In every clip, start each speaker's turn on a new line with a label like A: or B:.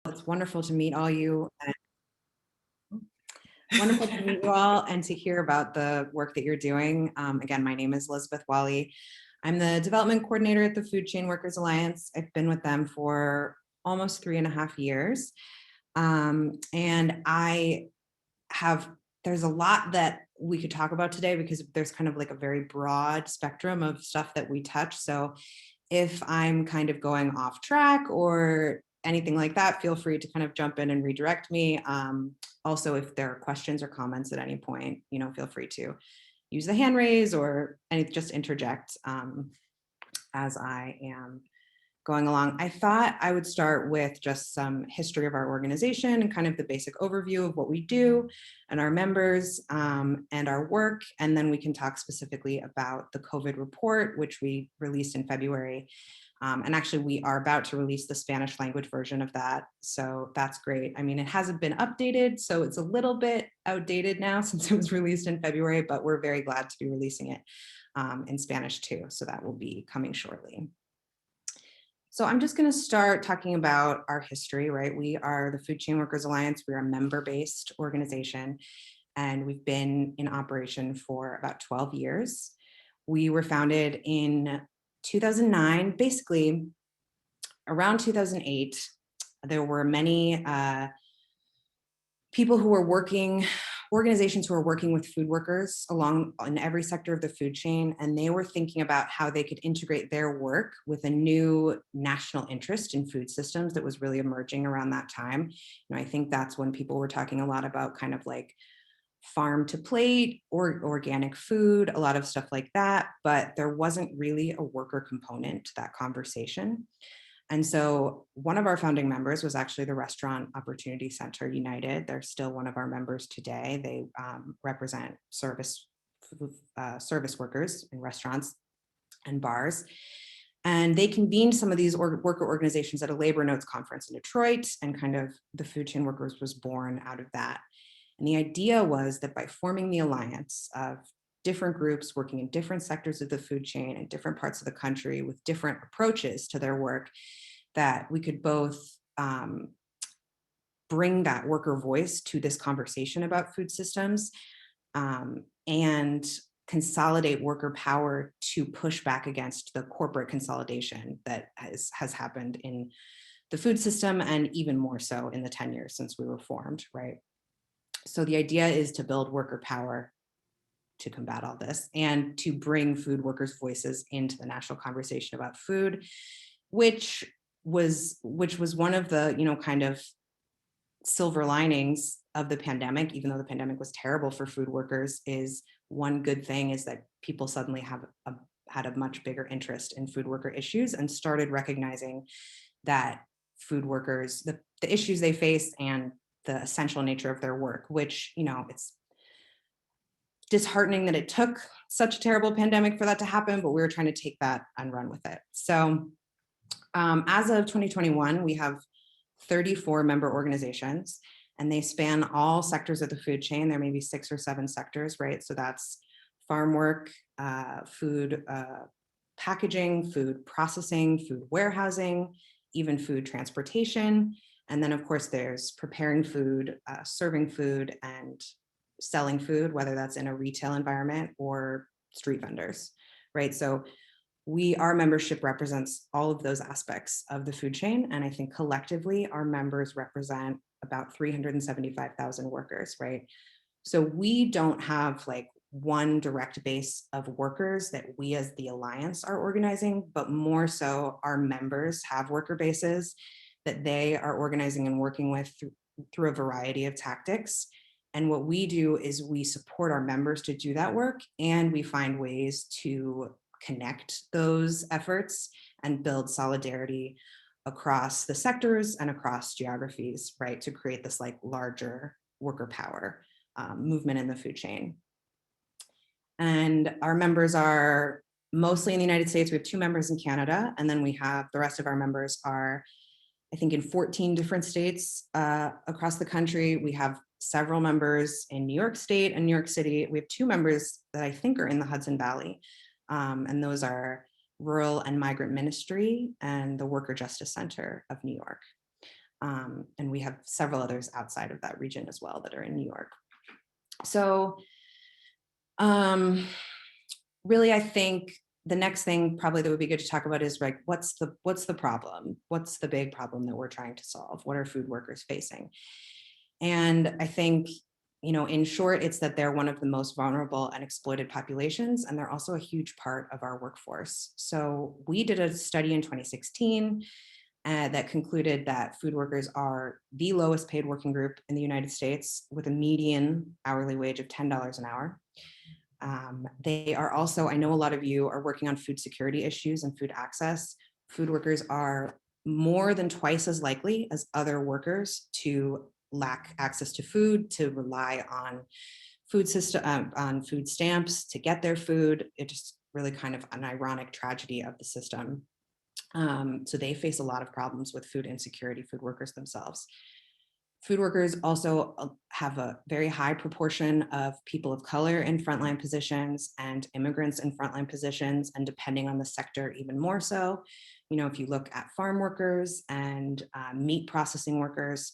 A: It's wonderful to meet all you and wonderful to meet you all and to hear about the work that you're doing. Again, my name is Elizabeth Walle. I'm the development coordinator at the Food Chain Workers Alliance. I've been with them for almost 3.5 years. And there's a lot that we could talk about today because there's kind of like a very broad spectrum of stuff that we touch. So if I'm kind of going off track or anything like that, feel free to kind of jump in and redirect me. Also, if there are questions or comments at any point, feel free to use the hand raise or just interject as I am going along. I thought I would start with just some history of our organization and kind of the basic overview of what we do and our members and our work. And then we can talk specifically about the COVID report, which we released in February. And actually, we are about to release the Spanish language version of that. So that's great. I mean, it hasn't been updated, so it's a little bit outdated now since it was released in February, but we're very glad to be releasing it in Spanish too. So that will be coming shortly. So I'm just going to start talking about our history, right? We are the Food Chain Workers Alliance. We're a member-based organization, and we've been in operation for about 12 years. We were founded in 2009, basically around 2008. There were many people who were organizations who are working with food workers in every sector of the food chain, and they were thinking about how they could integrate their work with a new national interest in food systems that was really emerging around that time. I think that's when people were talking a lot about kind of like farm to plate or organic food, a lot of stuff like that, but there wasn't really a worker component to that conversation. And so one of our founding members was actually the Restaurant Opportunity Center United. They're still one of our members today. They represent service workers in restaurants and bars. And they convened some of these worker organizations at a labor notes conference in Detroit, and kind of the Food Chain Workers was born out of that. And the idea was that by forming the alliance of different groups working in different sectors of the food chain in different parts of the country with different approaches to their work, that we could both bring that worker voice to this conversation about food systems and consolidate worker power to push back against the corporate consolidation that has happened in the food system, and even more so in the 10 years since we were formed, right? So the idea is to build worker power to combat all this and to bring food workers' voices into the national conversation about food, which was one of the, kind of silver linings of the pandemic, even though the pandemic was terrible for food workers. Is one good thing is that people suddenly had a much bigger interest in food worker issues and started recognizing that food workers, the issues they face and the essential nature of their work, which, it's disheartening that it took such a terrible pandemic for that to happen, but we were trying to take that and run with it. So as of 2021, we have 34 member organizations, and they span all sectors of the food chain. There may be 6 or 7 sectors, right? So that's farm work, food packaging, food processing, food warehousing, even food transportation. And then, of course, there's preparing food, serving food, and selling food, whether that's in a retail environment or street vendors, right? So our membership represents all of those aspects of the food chain. And I think collectively, our members represent about 375,000 workers, right? So we don't have like one direct base of workers that we as the Alliance are organizing, but more so our members have worker bases that they are organizing and working with through a variety of tactics. And what we do is we support our members to do that work, and we find ways to connect those efforts and build solidarity across the sectors and across geographies, right, to create this like larger worker power movement in the food chain. And our members are mostly in the United States. We have 2 members in Canada, and then we have the rest of our members are, I think, in 14 different states across the country. We have several members in New York State and New York City. We have 2 members that I think are in the Hudson Valley, and those are Rural and Migrant Ministry and the Worker Justice Center of New York. And we have several others outside of that region as well that are in New York. So really, I think the next thing probably that would be good to talk about is like, what's the problem? What's the big problem that we're trying to solve? What are food workers facing? And I think, in short, it's that they're one of the most vulnerable and exploited populations, and they're also a huge part of our workforce. So we did a study in 2016 that concluded that food workers are the lowest paid working group in the United States, with a median hourly wage of $10 an hour. They are also, I know a lot of you are working on food security issues and food access. Food workers are more than twice as likely as other workers to lack access to food, to rely on food stamps to get their food. It's just really kind of an ironic tragedy of the system. So they face a lot of problems with food insecurity, food workers themselves. Food workers also have a very high proportion of people of color in frontline positions and immigrants in frontline positions, and depending on the sector, even more so. If you look at farm workers and meat processing workers,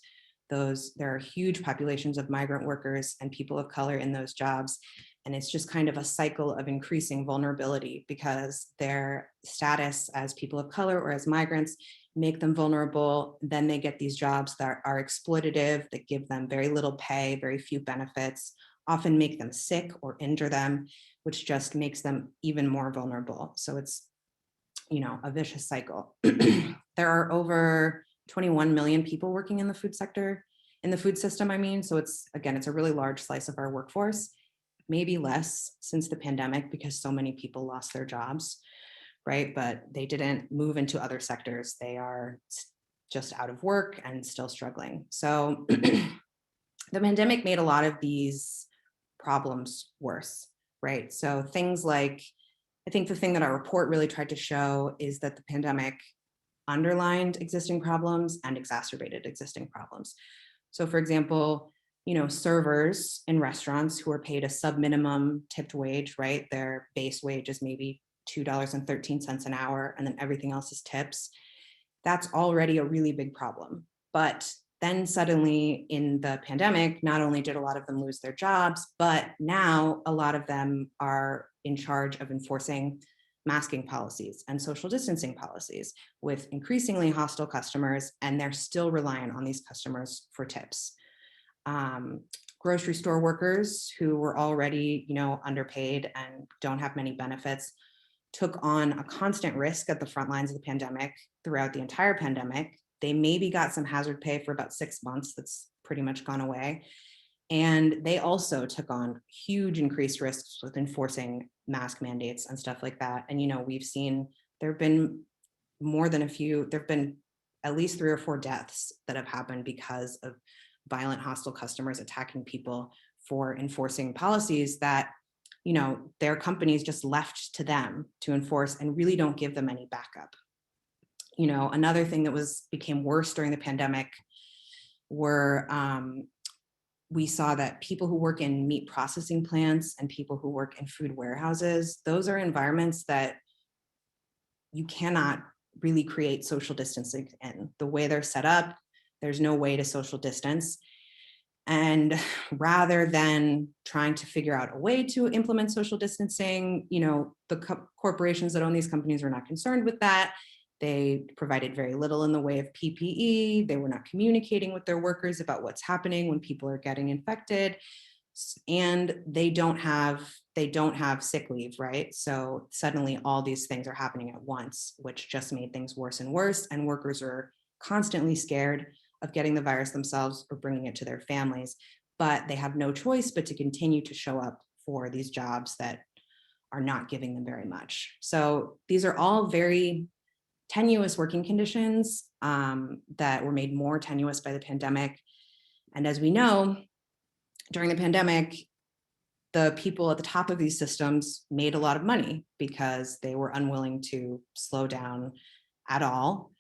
A: there are huge populations of migrant workers and people of color in those jobs. And it's just kind of a cycle of increasing vulnerability because their status as people of color or as migrants make them vulnerable. Then they get these jobs that are exploitative, that give them very little pay, very few benefits, often make them sick or injure them, which just makes them even more vulnerable. So it's, a vicious cycle. There are over 21 million people working in the food sector, in the food system, I mean. So it's a really large slice of our workforce, maybe less since the pandemic because so many people lost their jobs, right? But they didn't move into other sectors. They are just out of work and still struggling. So the pandemic made a lot of these problems worse, right? So things like, I think the thing that our report really tried to show is that the pandemic underlined existing problems and exacerbated existing problems. So for example, servers in restaurants who are paid a sub-minimum tipped wage, right? Their base wage is maybe $2.13 an hour, and then everything else is tips. That's already a really big problem. But then suddenly in the pandemic, not only did a lot of them lose their jobs, but now a lot of them are in charge of enforcing masking policies and social distancing policies with increasingly hostile customers, and they're still reliant on these customers for tips. Grocery store workers who were already, underpaid and don't have many benefits took on a constant risk at the front lines of the pandemic throughout the entire pandemic. They maybe got some hazard pay for about 6 months. That's pretty much gone away. And they also took on huge increased risks with enforcing mask mandates and stuff like that. And, we've seen there have been at least 3 or 4 deaths that have happened because of violent, hostile customers attacking people for enforcing policies that, their companies just left to them to enforce and really don't give them any backup. Another thing that became worse during the pandemic were we saw that people who work in meat processing plants and people who work in food warehouses, those are environments that you cannot really create social distancing in. The way they're set up, there's no way to social distance. And rather than trying to figure out a way to implement social distancing, the corporations that own these companies were not concerned with that. They provided very little in the way of PPE. They were not communicating with their workers about what's happening when people are getting infected. And they don't have sick leave, right? So suddenly all these things are happening at once, which just made things worse and worse. And workers are constantly scared of getting the virus themselves or bringing it to their families, but they have no choice but to continue to show up for these jobs that are not giving them very much. So these are all very tenuous working conditions that were made more tenuous by the pandemic. And as we know, during the pandemic, the people at the top of these systems made a lot of money because they were unwilling to slow down at all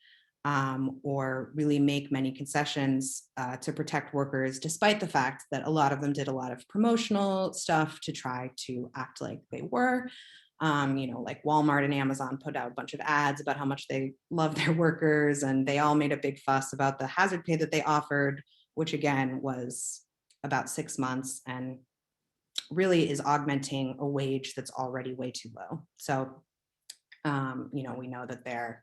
A: or really make many concessions to protect workers, despite the fact that a lot of them did a lot of promotional stuff to try to act like they were Like Walmart and Amazon put out a bunch of ads about how much they love their workers, and they all made a big fuss about the hazard pay that they offered, which again was about 6 months and really is augmenting a wage that's already way too low. So, we know that they're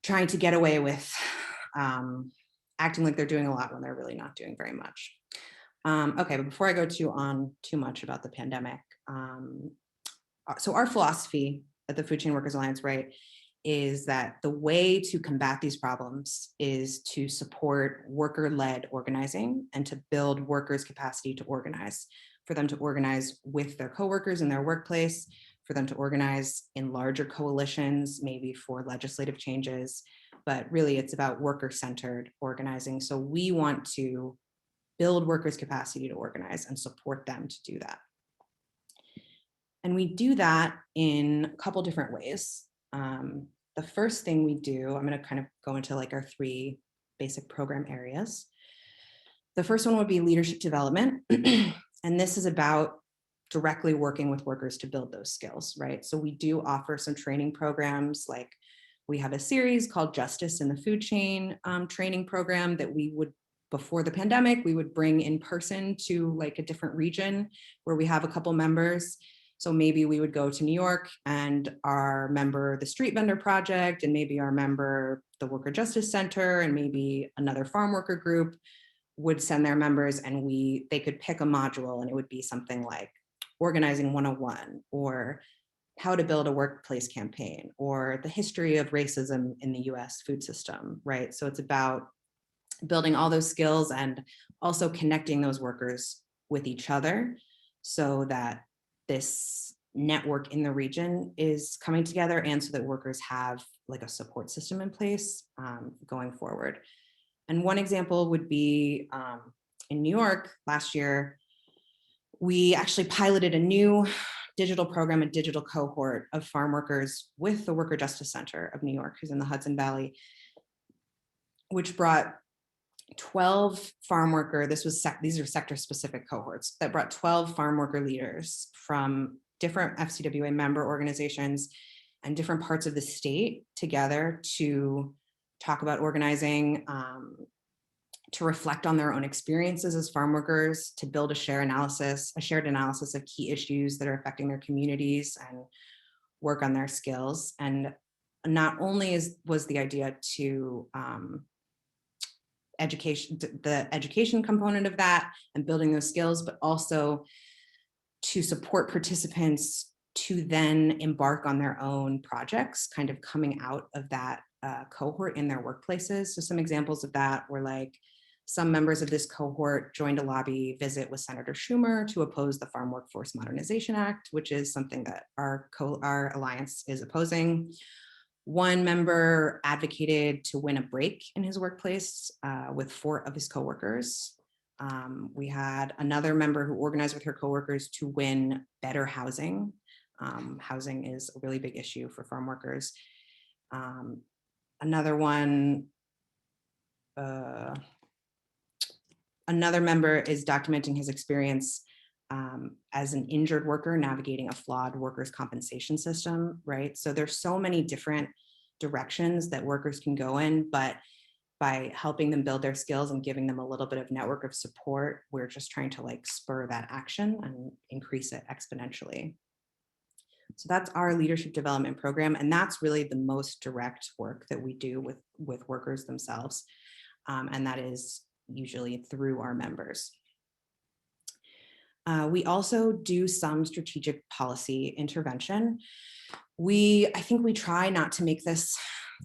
A: trying to get away with acting like they're doing a lot when they're really not doing very much. Okay, but before I go too much about the pandemic, so our philosophy at the Food Chain Workers Alliance, right, is that the way to combat these problems is to support worker-led organizing and to build workers' capacity to organize, for them to organize with their coworkers in their workplace, for them to organize in larger coalitions, maybe for legislative changes, but really it's about worker-centered organizing. So we want to build workers' capacity to organize and support them to do that. And we do that in a couple different ways. The first thing we do, I'm going to kind of go into like our 3 basic program areas. The first one would be leadership development. And this is about directly working with workers to build those skills, right? So we do offer some training programs, like we have a series called Justice in the Food Chain training program that we would, before the pandemic, we would bring in person to like a different region where we have a couple members. So maybe we would go to New York and our member, the Street Vendor Project, and maybe our member, the Worker Justice Center, and maybe another farm worker group would send their members, and they could pick a module, and it would be something like Organizing 101, or how to build a workplace campaign, or the history of racism in the US food system, right? So it's about building all those skills and also connecting those workers with each other so that this network in the region is coming together, and so that workers have like a support system in place going forward. And one example would be in New York last year, we actually piloted a new digital program, a digital cohort of farm workers with the Worker Justice Center of New York, who's in the Hudson Valley, which brought 12 farm worker, these are sector specific cohorts that brought 12 farm worker leaders from different FCWA member organizations and different parts of the state together to talk about organizing, to reflect on their own experiences as farm workers, to build a shared analysis of key issues that are affecting their communities and work on their skills. And not only was the idea to the education component of that and building those skills, but also to support participants to then embark on their own projects, kind of coming out of that cohort in their workplaces. So some examples of that were like, some members of this cohort joined a lobby visit with Senator Schumer to oppose the Farm Workforce Modernization Act, which is something that our alliance is opposing. One member advocated to win a break in his workplace with 4 of his coworkers. We had another member who organized with her coworkers to win better housing. Housing is a really big issue for farm workers. Another member is documenting his experience as an injured worker navigating a flawed workers' compensation system, right? So there's so many different directions that workers can go in, but by helping them build their skills and giving them a little bit of network of support, we're just trying to like spur that action and increase it exponentially. So that's our leadership development program. And that's really the most direct work that we do with workers themselves. And that is usually through our members. We also do some strategic policy intervention. I think we try not to make this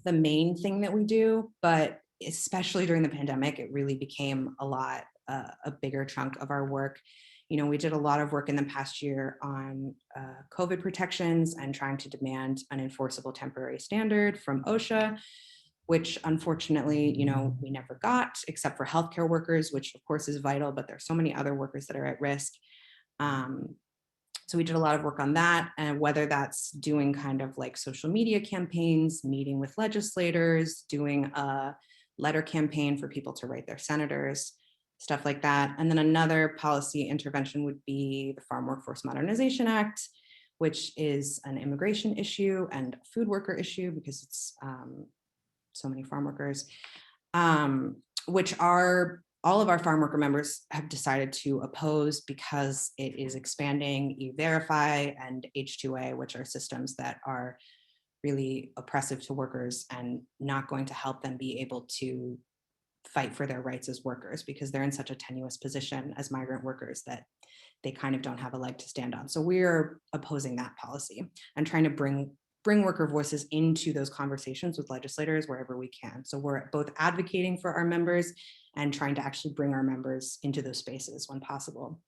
A: the main thing that we do, but especially during the pandemic, it really became a bigger chunk of our work. We did a lot of work in the past year on COVID protections and trying to demand an enforceable temporary standard from OSHA, which unfortunately, we never got, except for healthcare workers, which of course is vital, but there's so many other workers that are at risk. So we did a lot of work on that, and whether that's doing kind of like social media campaigns, meeting with legislators, doing a letter campaign for people to write their senators, stuff like that. And then another policy intervention would be the Farm Workforce Modernization Act, which is an immigration issue and a food worker issue because it's so many farm workers, which are all of our farm worker members have decided to oppose because it is expanding E-Verify and H2A, which are systems that are really oppressive to workers and not going to help them be able to fight for their rights as workers because they're in such a tenuous position as migrant workers that they kind of don't have a leg to stand on. So we're opposing that policy and trying to bring worker voices into those conversations with legislators wherever we can. So we're both advocating for our members and trying to actually bring our members into those spaces when possible.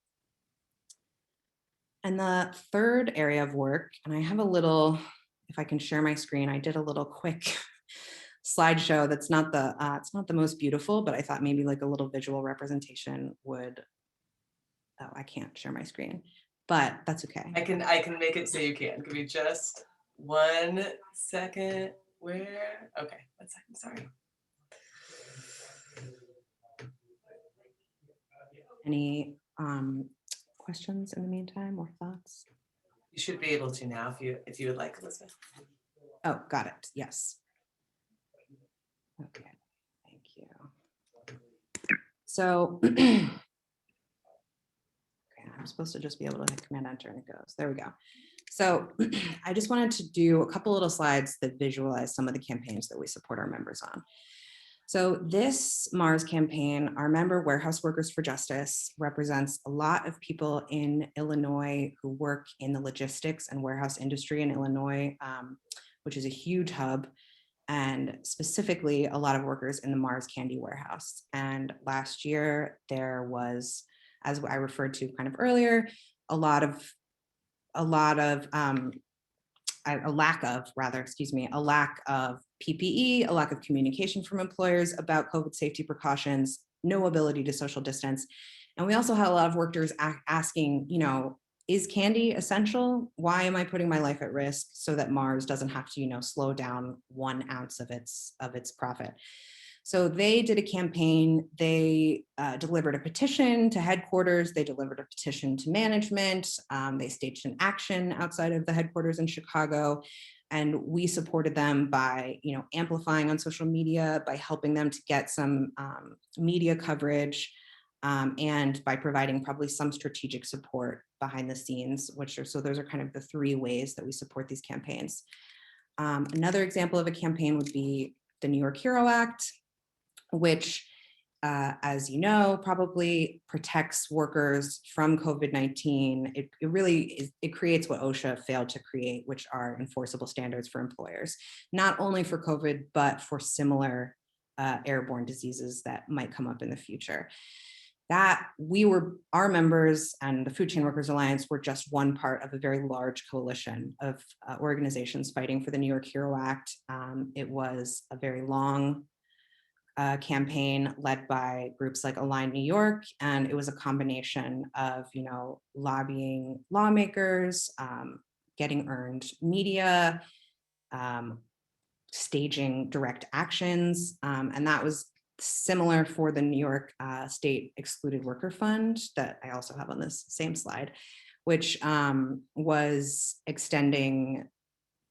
A: And the third area of work, and I have a little, if I can share my screen, I did a little quick slideshow that's not the, it's not the most beautiful, but I thought maybe like a little visual representation would, oh, I can't share my screen, but that's okay.
B: I can make it so you can. Give me just 1 second. Where? Okay, 1 second, sorry.
A: Any questions in the meantime or thoughts?
B: You should be able to now if you would like, Elizabeth.
A: Oh, got it. Yes. Okay, thank you. So okay, I'm supposed to just be able to hit Command Enter and it goes. There we go. So I just wanted to do a couple little slides that visualize some of the campaigns that we support our members on. So this Mars campaign, our member Warehouse Workers for Justice, represents a lot of people in Illinois who work in the logistics and warehouse industry in Illinois, which is a huge hub, and specifically a lot of workers in the Mars Candy Warehouse. And last year there was, as I referred to kind of earlier, a lack of PPE, a lack of communication from employers about COVID safety precautions, no ability to social distance. And we also had a lot of workers asking, you know, is candy essential? Why am I putting my life at risk so that Mars doesn't have to, you know, slow down 1 ounce of its profit? So they did a campaign. They delivered a petition to headquarters. They delivered a petition to management. They staged an action outside of the headquarters in Chicago. And we supported them by, you know, amplifying on social media, by helping them to get some media coverage, and by providing probably some strategic support behind the scenes, so those are kind of the 3 ways that we support these campaigns. Another example of a campaign would be the New York Hero Act, which, as you know, probably protects workers from COVID-19. It really creates what OSHA failed to create, which are enforceable standards for employers, not only for COVID, but for similar airborne diseases that might come up in the future. That our members and the Food Chain Workers Alliance were just one part of a very large coalition of organizations fighting for the New York Hero Act. It was a very long campaign led by groups like Align New York, and it was a combination of, you know, lobbying lawmakers, getting earned media, staging direct actions, and that was similar for the New York State Excluded Worker Fund that I also have on this same slide, which was extending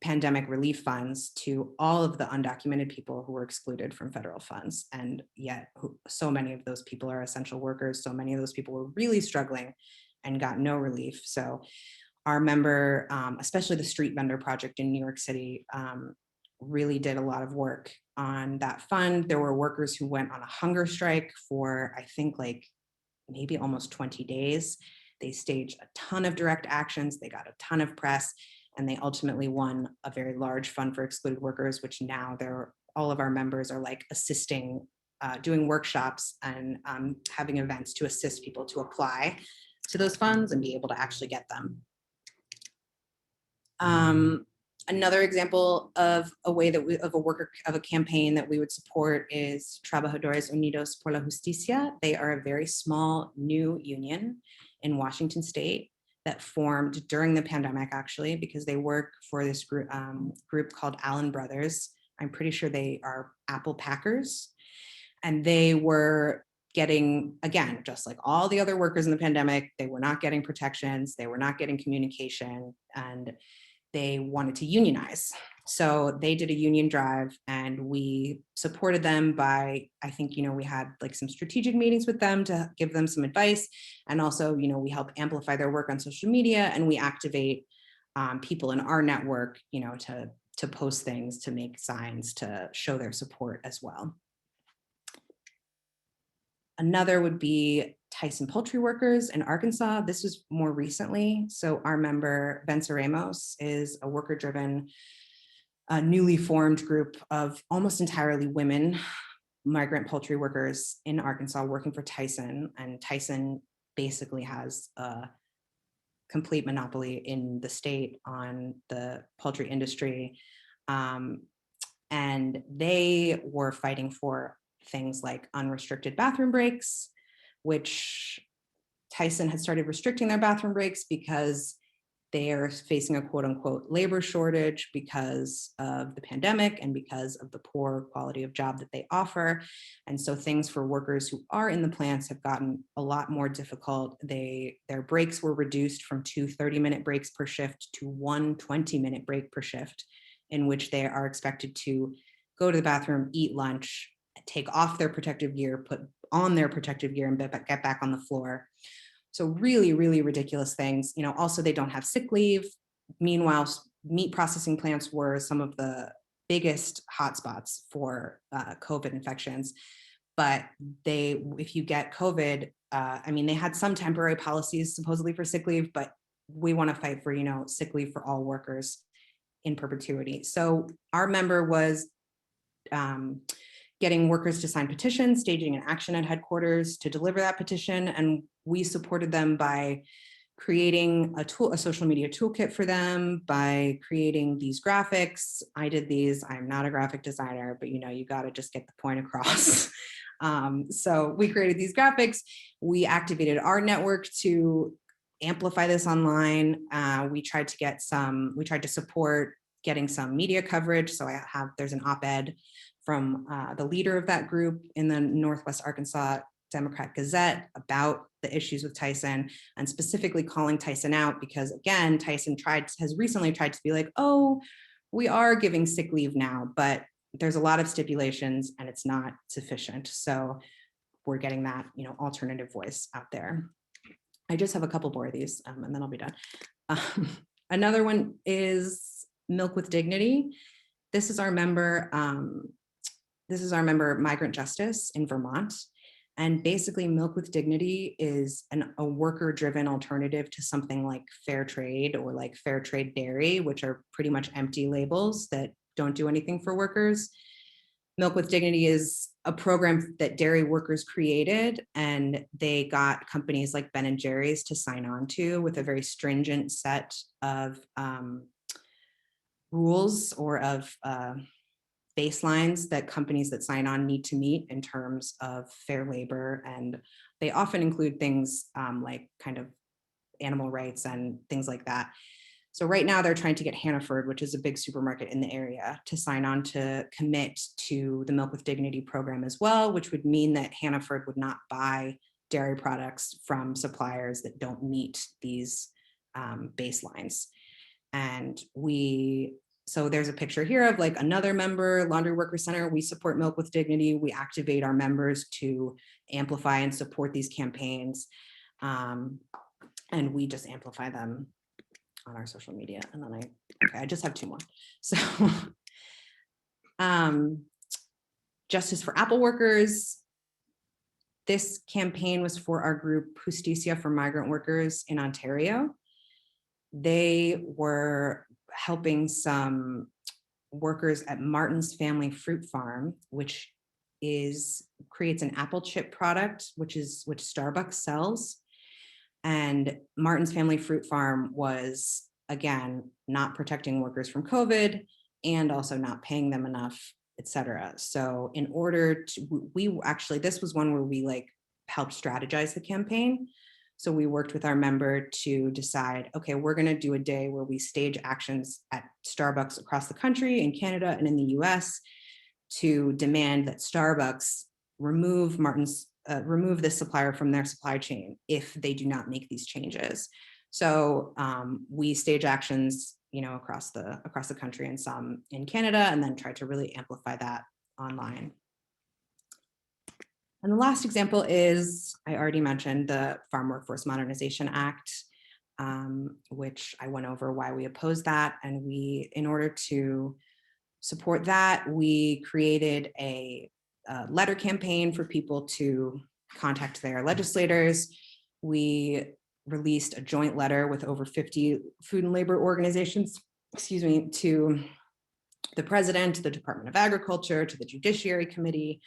A: pandemic relief funds to all of the undocumented people who were excluded from federal funds. And yet so many of those people are essential workers. So many of those people were really struggling and got no relief. So our member, especially the Street Vendor Project in New York City, really did a lot of work on that fund. There were workers who went on a hunger strike for, I think, like maybe almost 20 days. They staged a ton of direct actions. They got a ton of press, and they ultimately won a very large fund for excluded workers, which now all of our members are like assisting, doing workshops and having events to assist people to apply to those funds and be able to actually get them. Another example of a way that of a campaign that we would support is Trabajadores Unidos por la Justicia. They are a very small new union in Washington State that formed during the pandemic, actually, because they work for this group called Allen Brothers. I'm pretty sure they are apple packers, and they were getting, again, just like all the other workers in the pandemic, they were not getting protections, they were not getting communication, and they wanted to unionize. So they did a union drive, and we supported them by, I think, we had like some strategic meetings with them to give them some advice. And also, we help amplify their work on social media, and we activate people in our network, to post things, to make signs, to show their support as well. Another would be Tyson poultry workers in Arkansas. This was more recently. So our member, Venceremos, is a worker-driven, newly formed group of almost entirely women, migrant poultry workers in Arkansas working for Tyson. And Tyson basically has a complete monopoly in the state on the poultry industry. And they were fighting for things like unrestricted bathroom breaks, which Tyson had started restricting their bathroom breaks because they are facing a quote unquote labor shortage because of the pandemic and because of the poor quality of job that they offer. And so things for workers who are in the plants have gotten a lot more difficult. Their breaks were reduced from 2 30-minute breaks per shift to 1 20-minute break per shift, in which they are expected to go to the bathroom, eat lunch, take off their protective gear, put on their protective gear, and get back on the floor. So really, really ridiculous things. Also they don't have sick leave. Meanwhile, meat processing plants were some of the biggest hotspots for COVID infections. But if you get COVID, they had some temporary policies supposedly for sick leave, but we want to fight for, sick leave for all workers in perpetuity. So our member was getting workers to sign petitions, staging an action at headquarters to deliver that petition. And we supported them by creating a social media toolkit for them, by creating these graphics. I did these. I'm not a graphic designer, but you got to just get the point across. So we created these graphics. We activated our network to amplify this online. We tried to support getting some media coverage. So there's an op-ed from the leader of that group in the Northwest Arkansas Democrat Gazette about the issues with Tyson, and specifically calling Tyson out because, again, Tyson has recently tried to be like, oh, we are giving sick leave now, but there's a lot of stipulations and it's not sufficient. So we're getting that, alternative voice out there. I just have a couple more of these and then I'll be done. Another one is Milk with Dignity. This is our member. Migrant Justice in Vermont. And basically Milk with Dignity is a worker-driven alternative to something like fair trade or like fair trade dairy, which are pretty much empty labels that don't do anything for workers. Milk with Dignity is a program that dairy workers created, and they got companies like Ben and Jerry's to sign on to with a very stringent set of rules or of baselines that companies that sign on need to meet in terms of fair labor. And they often include things like kind of animal rights and things like that. So right now they're trying to get Hannaford, which is a big supermarket in the area, to sign on to commit to the Milk with Dignity program as well, which would mean that Hannaford would not buy dairy products from suppliers that don't meet these baselines. And so there's a picture here of like another member, Laundry Worker Center. We support Milk with Dignity. We activate our members to amplify and support these campaigns. And we just amplify them on our social media. And then I just have 2 more. So Justice for Apple Workers. This campaign was for our group Justicia for Migrant Workers in Ontario. They were helping some workers at Martin's Family Fruit Farm, which creates an apple chip product, which Starbucks sells. And Martin's Family Fruit Farm was, again, not protecting workers from COVID and also not paying them enough, et cetera. So in order to, this was one where we helped strategize the campaign. So we worked with our member to decide, okay, we're going to do a day where we stage actions at Starbucks across the country, in Canada and in the US, to demand that Starbucks remove Martin's remove this supplier from their supply chain if they do not make these changes. So we stage actions, across the country and some in Canada, and then try to really amplify that online. And the last example is, I already mentioned the Farm Workforce Modernization Act, which I went over why we oppose that. And in order to support that, we created a letter campaign for people to contact their legislators. We released a joint letter with over 50 food and labor organizations, to the president, to the Department of Agriculture, to the Judiciary Committee.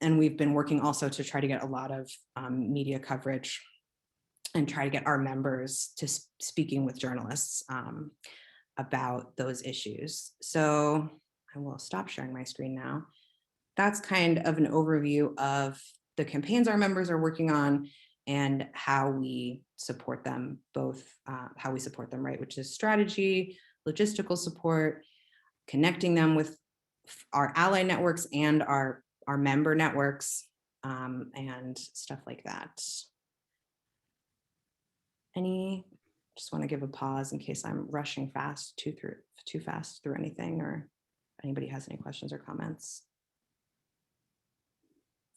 A: And we've been working also to try to get a lot of media coverage and try to get our members to speaking with journalists about those issues. So I will stop sharing my screen now. That's kind of an overview of the campaigns our members are working on and how we support them, both how we support them, right, which is strategy, logistical support, connecting them with our ally networks and our member networks, and stuff like that. Just want to give a pause in case I'm rushing too fast through anything, or anybody has any questions or comments.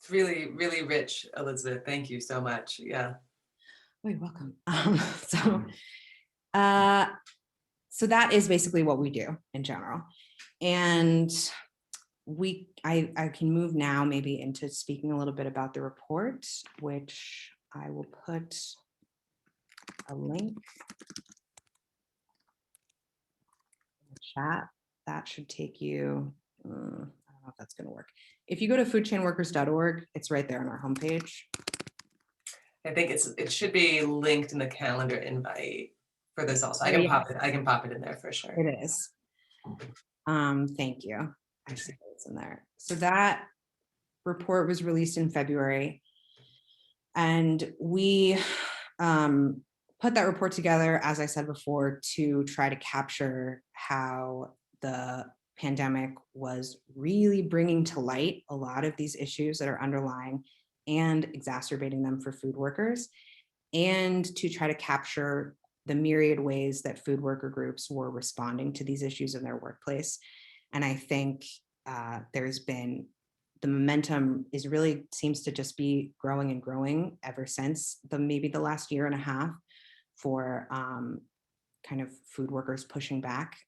B: It's really, really rich, Elizabeth. Thank you so much. Yeah.
A: Oh, you're welcome. So that is basically what we do in general. And I can move now maybe into speaking a little bit about the report, which I will put a link in the chat. That should take you, I don't know if that's going to work. If you go to foodchainworkers.org, it's right there on our homepage.
B: I think it should be linked in the calendar invite for this also. I can pop it in there for sure.
A: It is. Thank you. I see it's in there. So that report was released in February, and we put that report together, as I said before, to try to capture how the pandemic was really bringing to light a lot of these issues that are underlying and exacerbating them for food workers, and to try to capture the myriad ways that food worker groups were responding to these issues in their workplace. And I think there's been, the momentum seems to just be growing and growing ever since maybe the last year and a half for kind of food workers pushing back.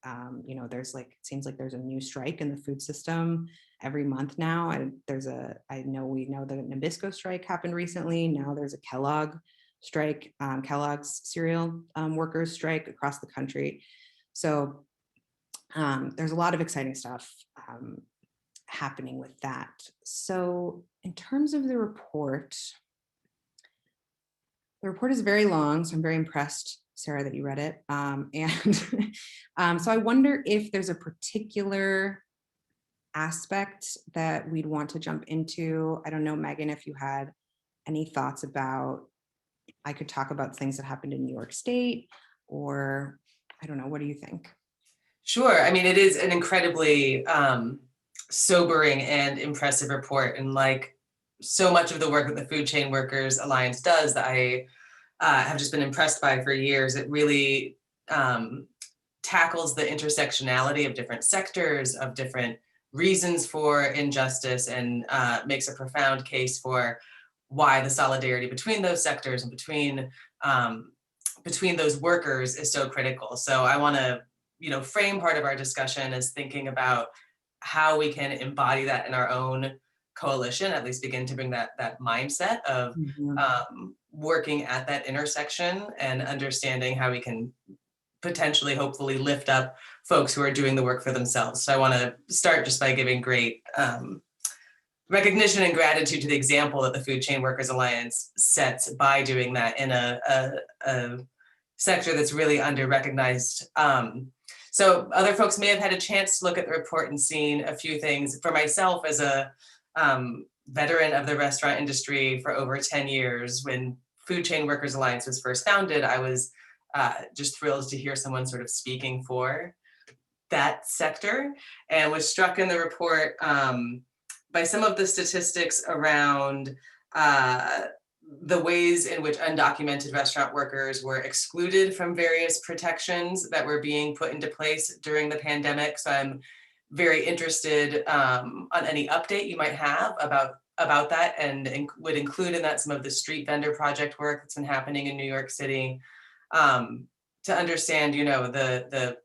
A: There's it seems like there's a new strike in the food system every month now. We know the Nabisco strike happened recently. Now there's a Kellogg strike, Kellogg's cereal workers strike across the country. So there's a lot of exciting stuff happening with that. So in terms of the report is very long, so I'm very impressed, Sarah, that you read it. So I wonder if there's a particular aspect that we'd want to jump into. I don't know, Megan, if you had any thoughts about, I could talk about things that happened in New York State, or I don't know, what do you think?
B: Sure. I mean, it is an incredibly sobering and impressive report. And like so much of the work that the Food Chain Workers Alliance does that I have just been impressed by for years, it really tackles the intersectionality of different sectors, of different reasons for injustice, and makes a profound case for why the solidarity between those sectors and between those workers is so critical. So I want to, frame part of our discussion as thinking about how we can embody that in our own coalition, at least begin to bring that mindset of working at that intersection and understanding how we can potentially, hopefully, lift up folks who are doing the work for themselves. So I want to start just by giving great recognition and gratitude to the example that the Food Chain Workers Alliance sets by doing that in a sector that's really under-recognized. So other folks may have had a chance to look at the report and seen a few things. For myself, as a veteran of the restaurant industry for over 10 years, when Food Chain Workers Alliance was first founded, I was just thrilled to hear someone sort of speaking for that sector, and was struck in the report by some of the statistics around the ways in which undocumented restaurant workers were excluded from various protections that were being put into place during the pandemic. So I'm very interested on any update you might have about that, and would include in that some of the street vendor project work that's been happening in New York City, to understand, the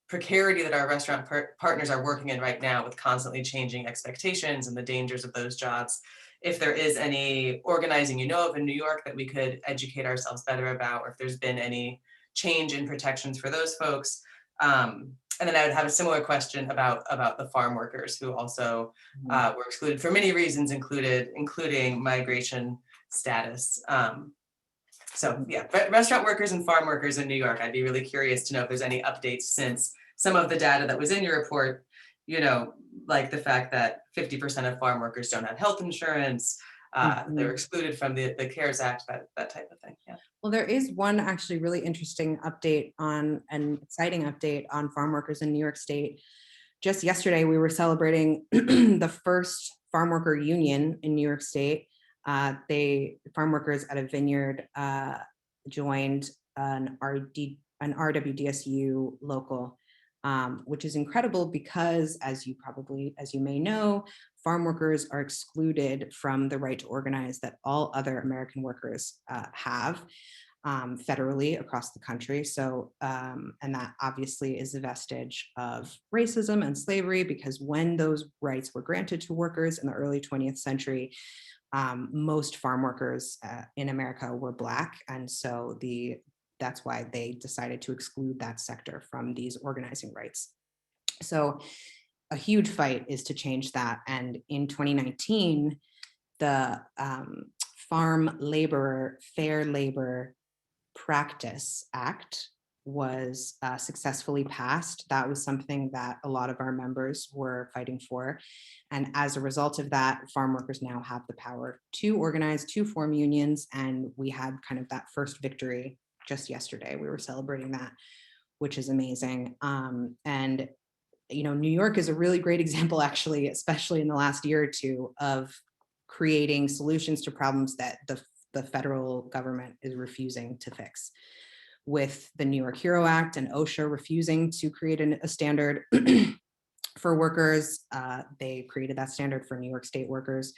B: precarity that our restaurant partners are working in right now with constantly changing expectations and the dangers of those jobs. If there is any organizing of in New York that we could educate ourselves better about, or if there's been any change in protections for those folks. And then I would have a similar question about the farm workers who also were excluded for many reasons, including migration status. So yeah, restaurant workers and farm workers in New York, I'd be really curious to know if there's any updates since some of the data that was in your report, like the fact that 50% of farm workers don't have health insurance, they're excluded from the CARES Act, that type of thing. Yeah.
A: Well, there is one actually really interesting update an exciting update on farm workers in New York State. Just yesterday, we were celebrating the first farm worker union in New York State. Farm workers at a vineyard joined an RWDSU local, which is incredible because, as you may know, farm workers are excluded from the right to organize that all other American workers have federally across the country. So, and that obviously is a vestige of racism and slavery, because when those rights were granted to workers in the early 20th century, most farm workers in America were Black. And so that's why they decided to exclude that sector from these organizing rights. So a huge fight is to change that. And in 2019, the Farm Laborer Fair Labor Practice Act was successfully passed. That was something that a lot of our members were fighting for. And as a result of that, farm workers now have the power to organize, to form unions. And we had kind of that first victory just yesterday. We were celebrating that, which is amazing. And New York is a really great example, actually, especially in the last year or two, of creating solutions to problems that the federal government is refusing to fix. With the New York HERO Act and OSHA refusing to create a standard for workers, they created that standard for New York State workers.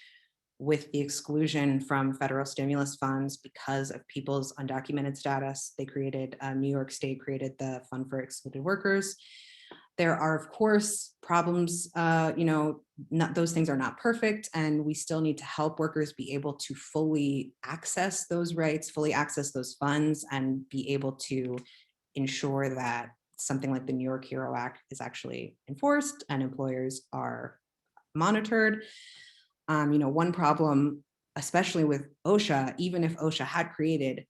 A: With the exclusion from federal stimulus funds because of people's undocumented status, New York State created the Fund for Excluded Workers. There are, of course, problems, those things are not perfect, and we still need to help workers be able to fully access those rights, fully access those funds, and be able to ensure that something like the New York HERO Act is actually enforced and employers are monitored. One problem, especially with OSHA, even if OSHA had created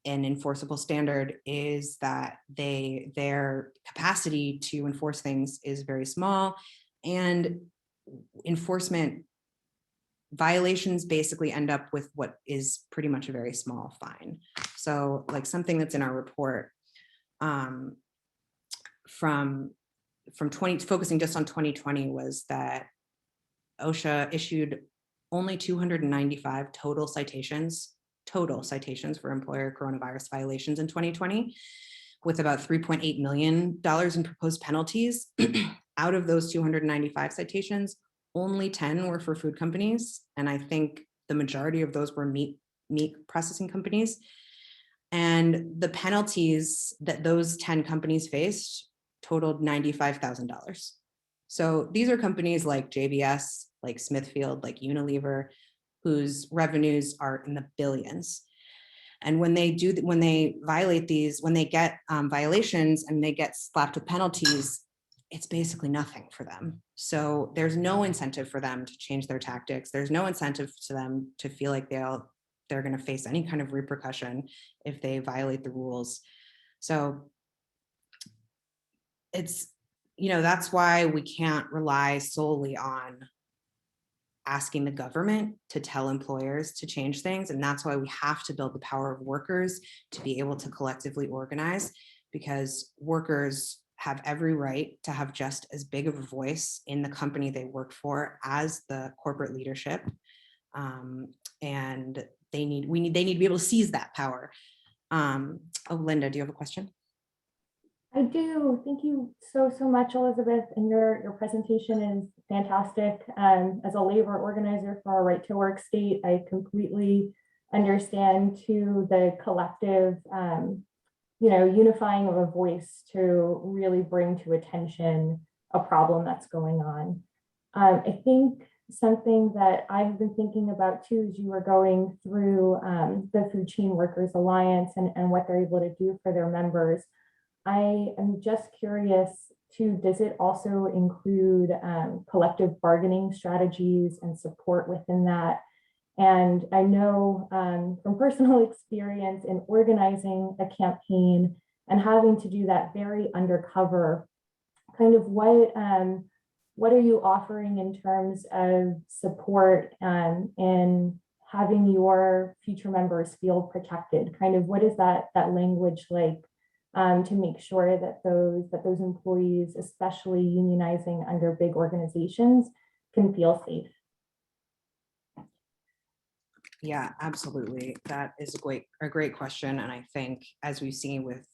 A: an enforceable standard, is that their capacity to enforce things is very small, and enforcement violations basically end up with what is pretty much a very small fine. So, like, something that's in our report focusing just on 2020 was that OSHA issued only 295 total citations for employer coronavirus violations in 2020, with about $3.8 million in proposed penalties. Out of those 295 citations, only 10 were for food companies. And I think the majority of those were meat processing companies. And the penalties that those 10 companies faced totaled $95,000. So these are companies like JBS, like Smithfield, like Unilever, whose revenues are in the billions. And when they violate these, when they get violations and they get slapped with penalties, it's basically nothing for them. So there's no incentive for them to change their tactics. There's no incentive to them to feel like they're going to face any kind of repercussion if they violate the rules. So it's, that's why we can't rely solely on asking the government to tell employers to change things. And that's why we have to build the power of workers to be able to collectively organize, because workers have every right to have just as big of a voice in the company they work for as the corporate leadership. And they need to be able to seize that power. Oh, Linda, do you have a question?
C: I do. Thank you so much, Elizabeth. And your presentation is fantastic. As a labor organizer for our Right to Work state, I completely understand to the collective, unifying of a voice to really bring to attention a problem that's going on. I think something that I've been thinking about too, as you were going through the Food Chain Workers Alliance and what they're able to do for their members. I am just curious too, does it also include collective bargaining strategies and support within that? And I know from personal experience in organizing a campaign and having to do that very undercover, kind of what are you offering in terms of support in having your future members feel protected? Kind of what is that language like to make sure that those employees, especially unionizing under big organizations, can feel safe?
A: Yeah, absolutely. That is a great question. And I think, as we've seen with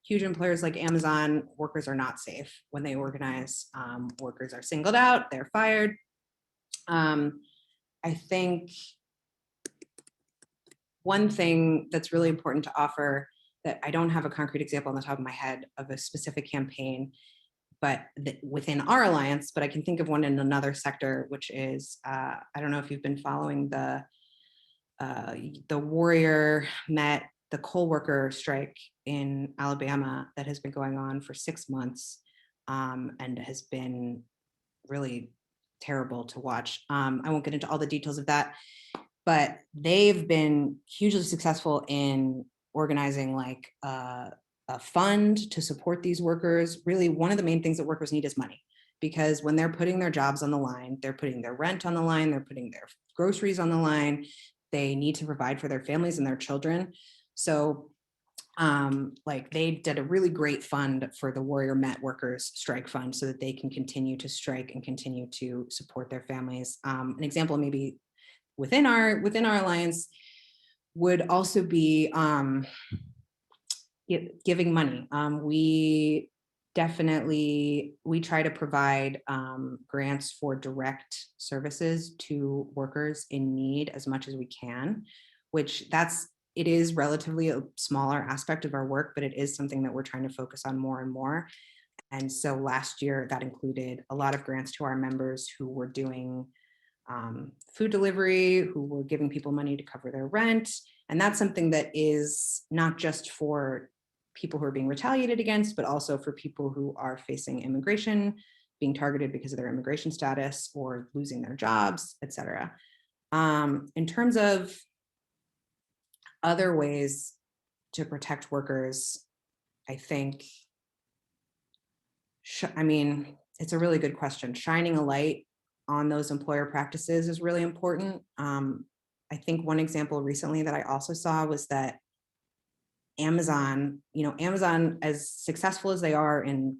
A: huge employers like Amazon, workers are not safe when they organize. Workers are singled out, they're fired. I think one thing that's really important to offer, that I don't have a concrete example on the top of my head of a specific campaign, but within our alliance, but I can think of one in another sector, which is, I don't know if you've been following the Warrior met the coal worker strike in Alabama that has been going on for 6 months and has been really terrible to watch. I won't get into all the details of that, but they've been hugely successful in organizing like a fund to support these workers. Really, one of the main things that workers need is money, because when they're putting their jobs on the line, they're putting their rent on the line, they're putting their groceries on the line, they need to provide for their families and their children. So like they did a really great fund for the Warrior Met Workers Strike Fund so that they can continue to strike and continue to support their families. An example maybe within our alliance would also be giving money. We try to provide grants for direct services to workers in need as much as we can, which it is relatively a smaller aspect of our work, but it is something that we're trying to focus on more and more. And so last year that included a lot of grants to our members who were doing food delivery, who were giving people money to cover their rent. And that's something that is not just for people who are being retaliated against, but also for people who are facing immigration, being targeted because of their immigration status or losing their jobs, et cetera. In terms of other ways to protect workers, I think, it's a really good question. Shining a light on those employer practices is really important. I think one example recently that I also saw was that Amazon, as successful as they are in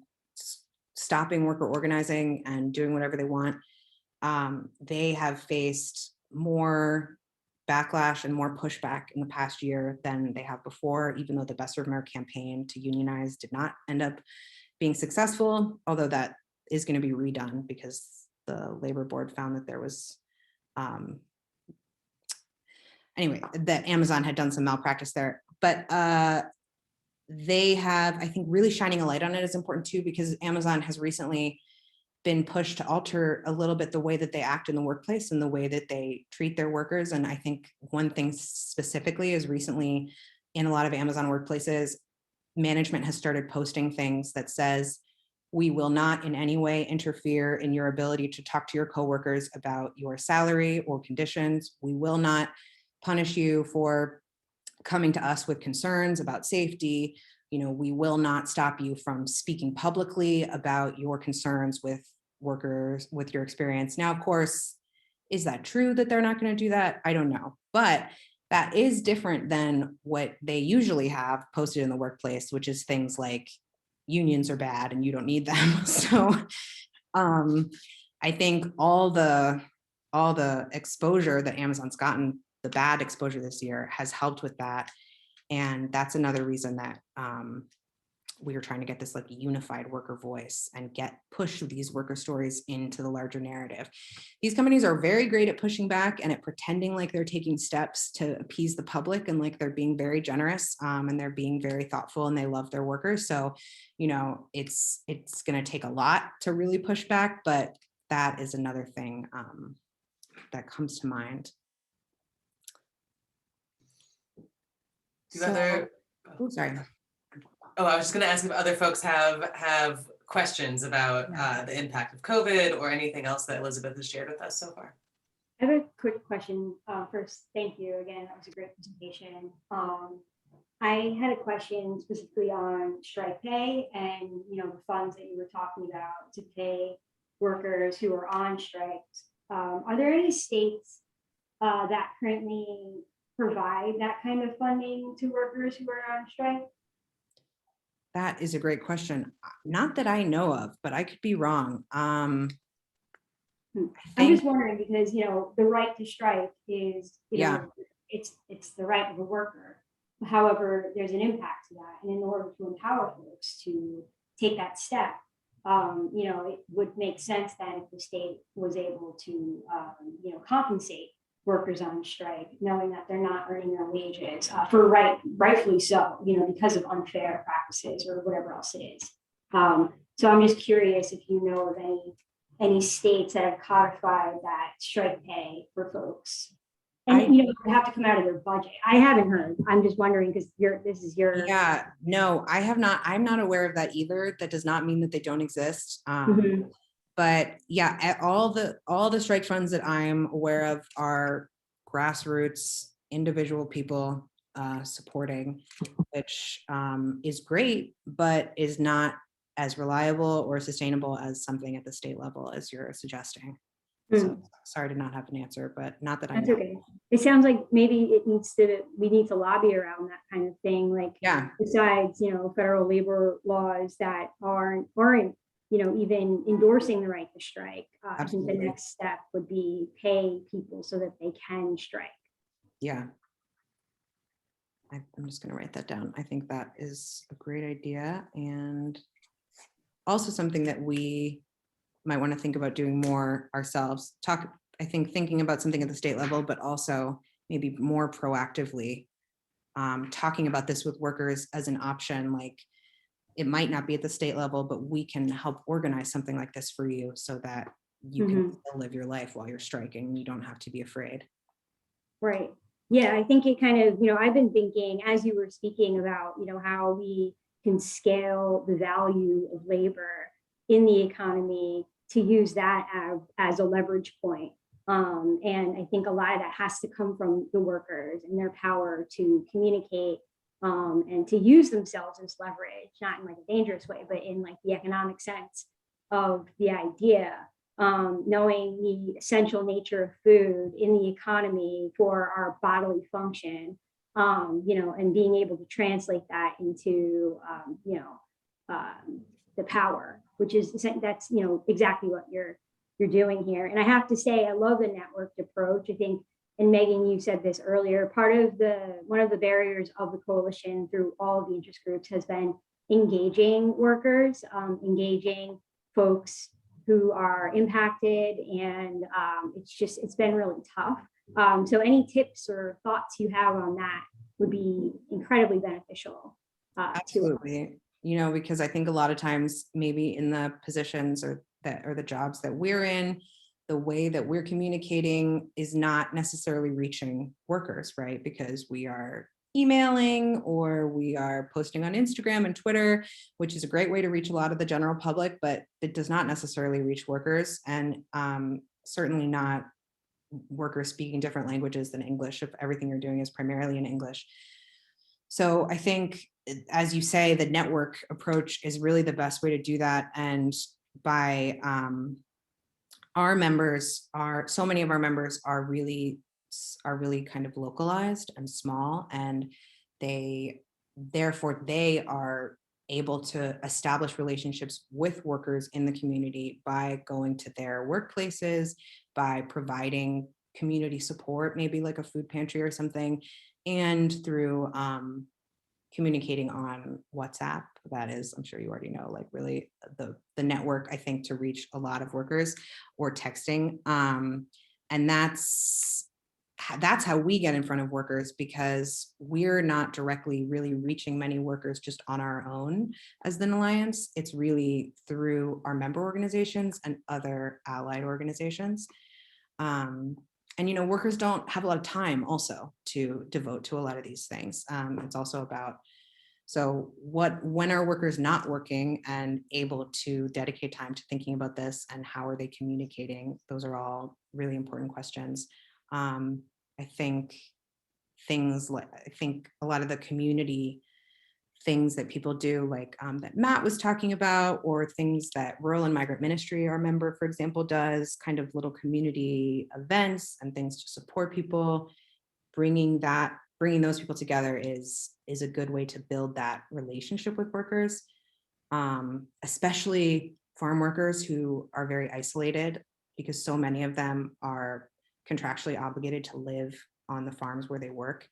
A: stopping worker organizing and doing whatever they want, they have faced more backlash and more pushback in the past year than they have before, even though the Best of America campaign to unionize did not end up being successful, although that is going to be redone because the labor board found that there was, that Amazon had done some malpractice there. But they have, I think, really shining a light on it is important too, because Amazon has recently been pushed to alter a little bit the way that they act in the workplace and the way that they treat their workers. And I think one thing specifically is recently in a lot of Amazon workplaces, management has started posting things that says, we will not in any way interfere in your ability to talk to your coworkers about your salary or conditions. We will not punish you for coming to us with concerns about safety. We will not stop you from speaking publicly about your concerns with workers, with your experience. Now, of course, is that true that they're not going to do that? I don't know. But that is different than what they usually have posted in the workplace, which is things like, unions are bad and you don't need them. So I think all the exposure that Amazon's gotten, the bad exposure this year, has helped with that. And that's another reason that we were trying to get this like unified worker voice and push these worker stories into the larger narrative. These companies are very great at pushing back and at pretending like they're taking steps to appease the public and like they're being very generous and they're being very thoughtful and they love their workers. So, you know, it's going to take a lot to really push back, but that is another thing that comes to mind. Sorry.
B: Oh, I was just going to ask if other folks have questions about the impact of COVID or anything else that Elizabeth has shared with us so far.
D: I have a quick question. First, thank you again. That was a great presentation. I had a question specifically on strike pay and the funds that you were talking about to pay workers who are on strikes. Are there any states that currently provide that kind of funding to workers who are on strike?
A: That is a great question. Not that I know of, but I could be wrong. I'm
D: just wondering because, the right to strike is, it's the right of the worker. However, there's an impact to that. And in order to empower folks to take that step, it would make sense that if the state was able to, compensate workers on strike, knowing that they're not earning their wages for rightfully so, because of unfair practices or whatever else it is. So I'm just curious if you know of any states that have codified that strike pay for folks. And you have to come out of their budget. I haven't heard. I'm just wondering because this is your.
A: Yeah, no, I have not. I'm not aware of that either. That does not mean that they don't exist. But yeah, all the strike funds that I'm aware of are grassroots, individual people supporting, which is great, but is not as reliable or sustainable as something at the state level as you're suggesting. So sorry to not have an answer, but not that I know.
D: Okay. It sounds like maybe we need to lobby around that kind of thing. Like besides, federal labor laws that aren't even endorsing the right to strike. I think the next step would be pay people so that they can strike.
A: Yeah. I'm just going to write that down. I think that is a great idea. And also something that we might want to think about doing more ourselves. Thinking about something at the state level, but also maybe more proactively talking about this with workers as an option. Like it might not be at the state level, but we can help organize something like this for you so that you can still live your life while you're striking. You don't have to be afraid.
D: Right. Yeah, I think it kind of, I've been thinking as you were speaking about, how we can scale the value of labor in the economy to use that as a leverage point. And I think a lot of that has to come from the workers and their power to communicate and to use themselves as leverage, not in like a dangerous way, but in like the economic sense of the idea, knowing the essential nature of food in the economy for our bodily function, and being able to translate that into, the power, which is that's exactly what you're doing here. And I have to say, I love the networked approach. I think, and Megan, you said this earlier, one of the barriers of the coalition through all of the interest groups has been engaging workers, engaging folks who are impacted, and it's been really tough. So any tips or thoughts you have on that would be incredibly beneficial.
A: Absolutely. Because I think a lot of times maybe in the positions or the jobs that we're in, the way that we're communicating is not necessarily reaching workers, right? Because we are emailing or we are posting on Instagram and Twitter, which is a great way to reach a lot of the general public, but it does not necessarily reach workers, and certainly not workers speaking different languages than English if everything you're doing is primarily in English. So I think, as you say, the network approach is really the best way to do that. And by so many of our members are really kind of localized and small, and therefore they are able to establish relationships with workers in the community by going to their workplaces, by providing community support, maybe like a food pantry or something, and through communicating on WhatsApp. That is, I'm sure you already know, like really the network, I think, to reach a lot of workers, or texting. And that's how we get in front of workers, because we're not directly really reaching many workers just on our own as an alliance. It's really through our member organizations and other allied organizations. And, you know, workers don't have a lot of time also to devote to a lot of these things. It's also about, so when are workers not working and able to dedicate time to thinking about this, and how are they communicating? Those are all really important questions. I think a lot of the community things that people do, like that Matt was talking about, or things that Rural and Migrant Ministry, our member, for example, does, kind of little community events and things to support people, bringing those people together is a good way to build that relationship with workers, especially farm workers who are very isolated, because so many of them are contractually obligated to live on the farms where they work.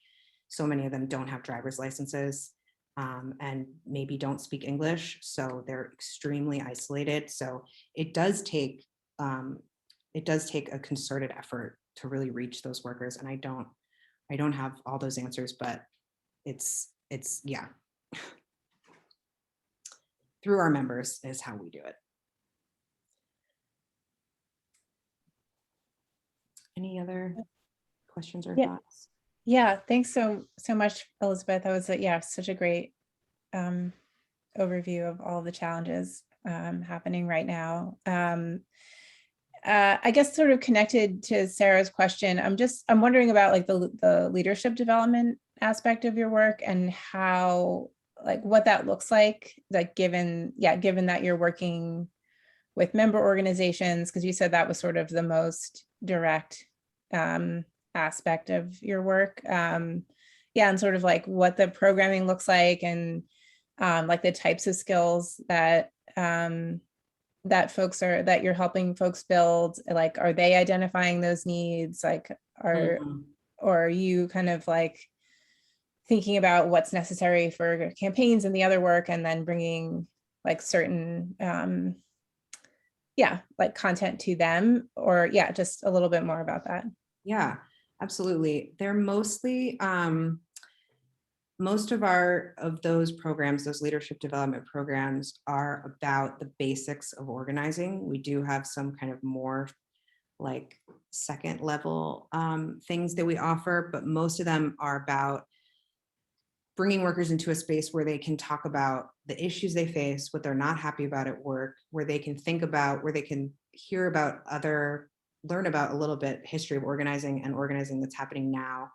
A: So many of them don't have driver's licenses, and maybe don't speak English, so they're extremely isolated. So it does take a concerted effort to really reach those workers. And I don't have all those answers, but it's yeah. Through our members is how we do it. Any other questions or thoughts?
E: Yeah, thanks so much, Elizabeth. That was such a great overview of all the challenges happening right now. I guess sort of connected to Sarah's question, I'm wondering about like the leadership development aspect of your work, and how, like, what that looks like given that you're working with member organizations, because you said that was sort of the most direct aspect of your work. And sort of like what the programming looks like, and like the types of skills that that you're helping folks build. Like, are they identifying those needs? Like, or are you kind of like thinking about what's necessary for campaigns and the other work, and then bringing like certain like content to them? Or just a little bit more about that.
A: Yeah, absolutely. They're mostly most of those programs, those leadership development programs, are about the basics of organizing. We do have some kind of more like second level things that we offer, but most of them are about bringing workers into a space where they can talk about the issues they face, what they're not happy about at work, where they can think about, where they can hear about learn about a little bit history of organizing and organizing that's happening now,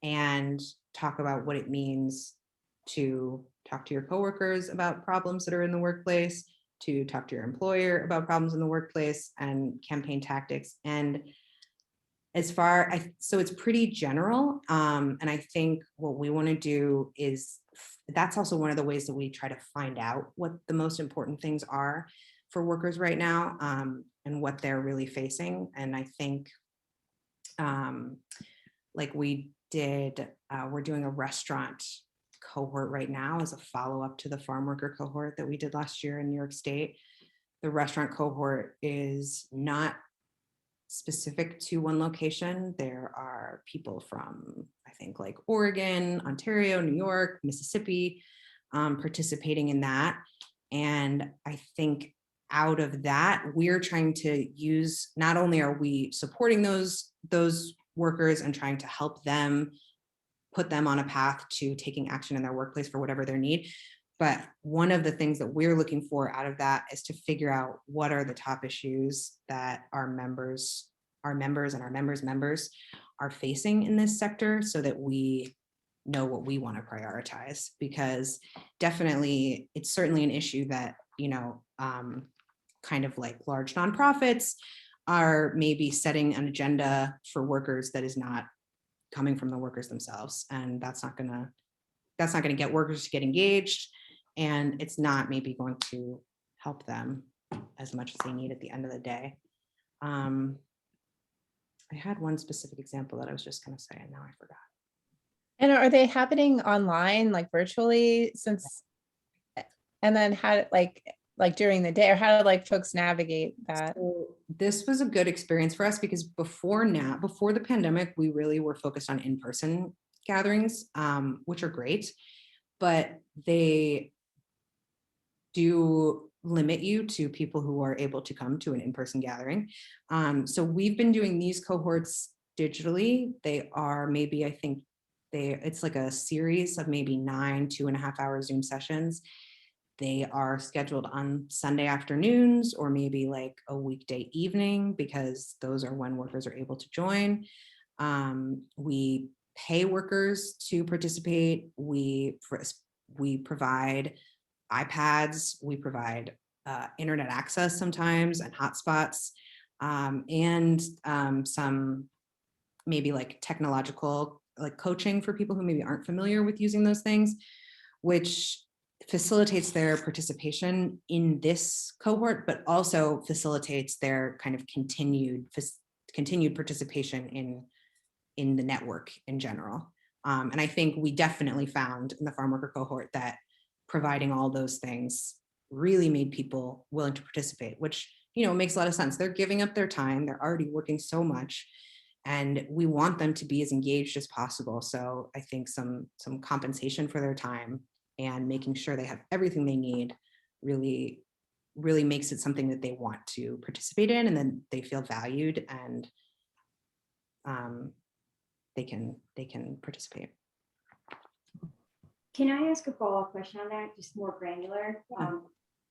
A: and talk about what it means to talk to your coworkers about problems that are in the workplace, to talk to your employer about problems in the workplace, and campaign tactics. And so it's pretty general. And I think what we want to do is, that's also one of the ways that we try to find out what the most important things are for workers right now, and what they're really facing. And I think like we're doing a restaurant cohort right now as a follow-up to the Farmworker cohort that we did last year in New York State. The restaurant cohort is not specific to one location. There are people from, I think, like Oregon, Ontario, New York, Mississippi, participating in that. And I think out of that, we're trying to use, not only are we supporting those workers and trying to help them, put them on a path to taking action in their workplace for whatever their need, but one of the things that we're looking for out of that is to figure out what are the top issues that our members and our members are facing in this sector, so that we know what we want to prioritize. Because definitely, it's certainly an issue that, kind of like large nonprofits are maybe setting an agenda for workers that is not coming from the workers themselves, and that's not gonna get workers to get engaged. and it's not maybe going to help them as much as they need at the end of the day. I had one specific example that I was just going to say, and now I forgot.
E: And are they happening online, like virtually since, and then how, like during the day, or how do like folks navigate that?
A: So this was a good experience for us because before the pandemic, we really were focused on in-person gatherings, which are great, but they do limit you to people who are able to come to an in-person gathering. So we've been doing these cohorts digitally. They are maybe, I think it's like a series of maybe 9 2.5-hour Zoom sessions. They are scheduled on Sunday afternoons or maybe like a weekday evening, because those are when workers are able to join. We pay workers to participate. We provide iPads, we provide internet access sometimes and hotspots, and some maybe like technological like coaching for people who maybe aren't familiar with using those things, which facilitates their participation in this cohort, but also facilitates their kind of continued participation in the network in general. And I think we definitely found in the farm worker cohort that providing all those things really made people willing to participate, which, you know, makes a lot of sense. They're giving up their time. They're already working so much, and we want them to be as engaged as possible. So I think some compensation for their time and making sure they have everything they need really makes it something that they want to participate in, and then they feel valued, and they can participate.
D: Can I ask a follow-up question on that, just more granular?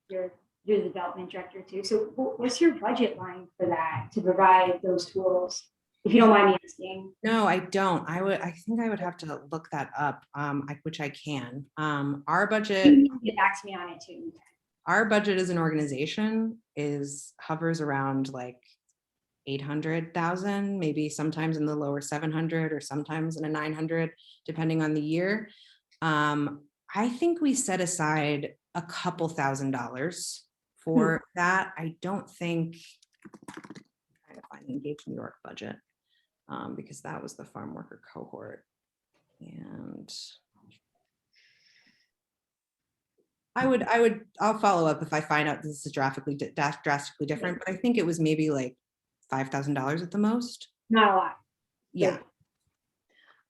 D: You're the development director too. So what's your budget line for that, to provide those tools? If you don't mind me asking.
A: No, I don't. I think I would have to look that up, which I can. Our budget,
D: Get back to me on it too.
A: our budget as an organization hovers around like 800,000, maybe sometimes in the lower 700 or sometimes in a 900, depending on the year. I think we set aside a couple $1,000s for that. I don't think, I'm trying to find the Engage New York budget, because that was the farm worker cohort. And I'll follow up if I find out this is drastically different, but I think it was maybe like $5,000 at the most.
D: Not a lot.
A: Yeah.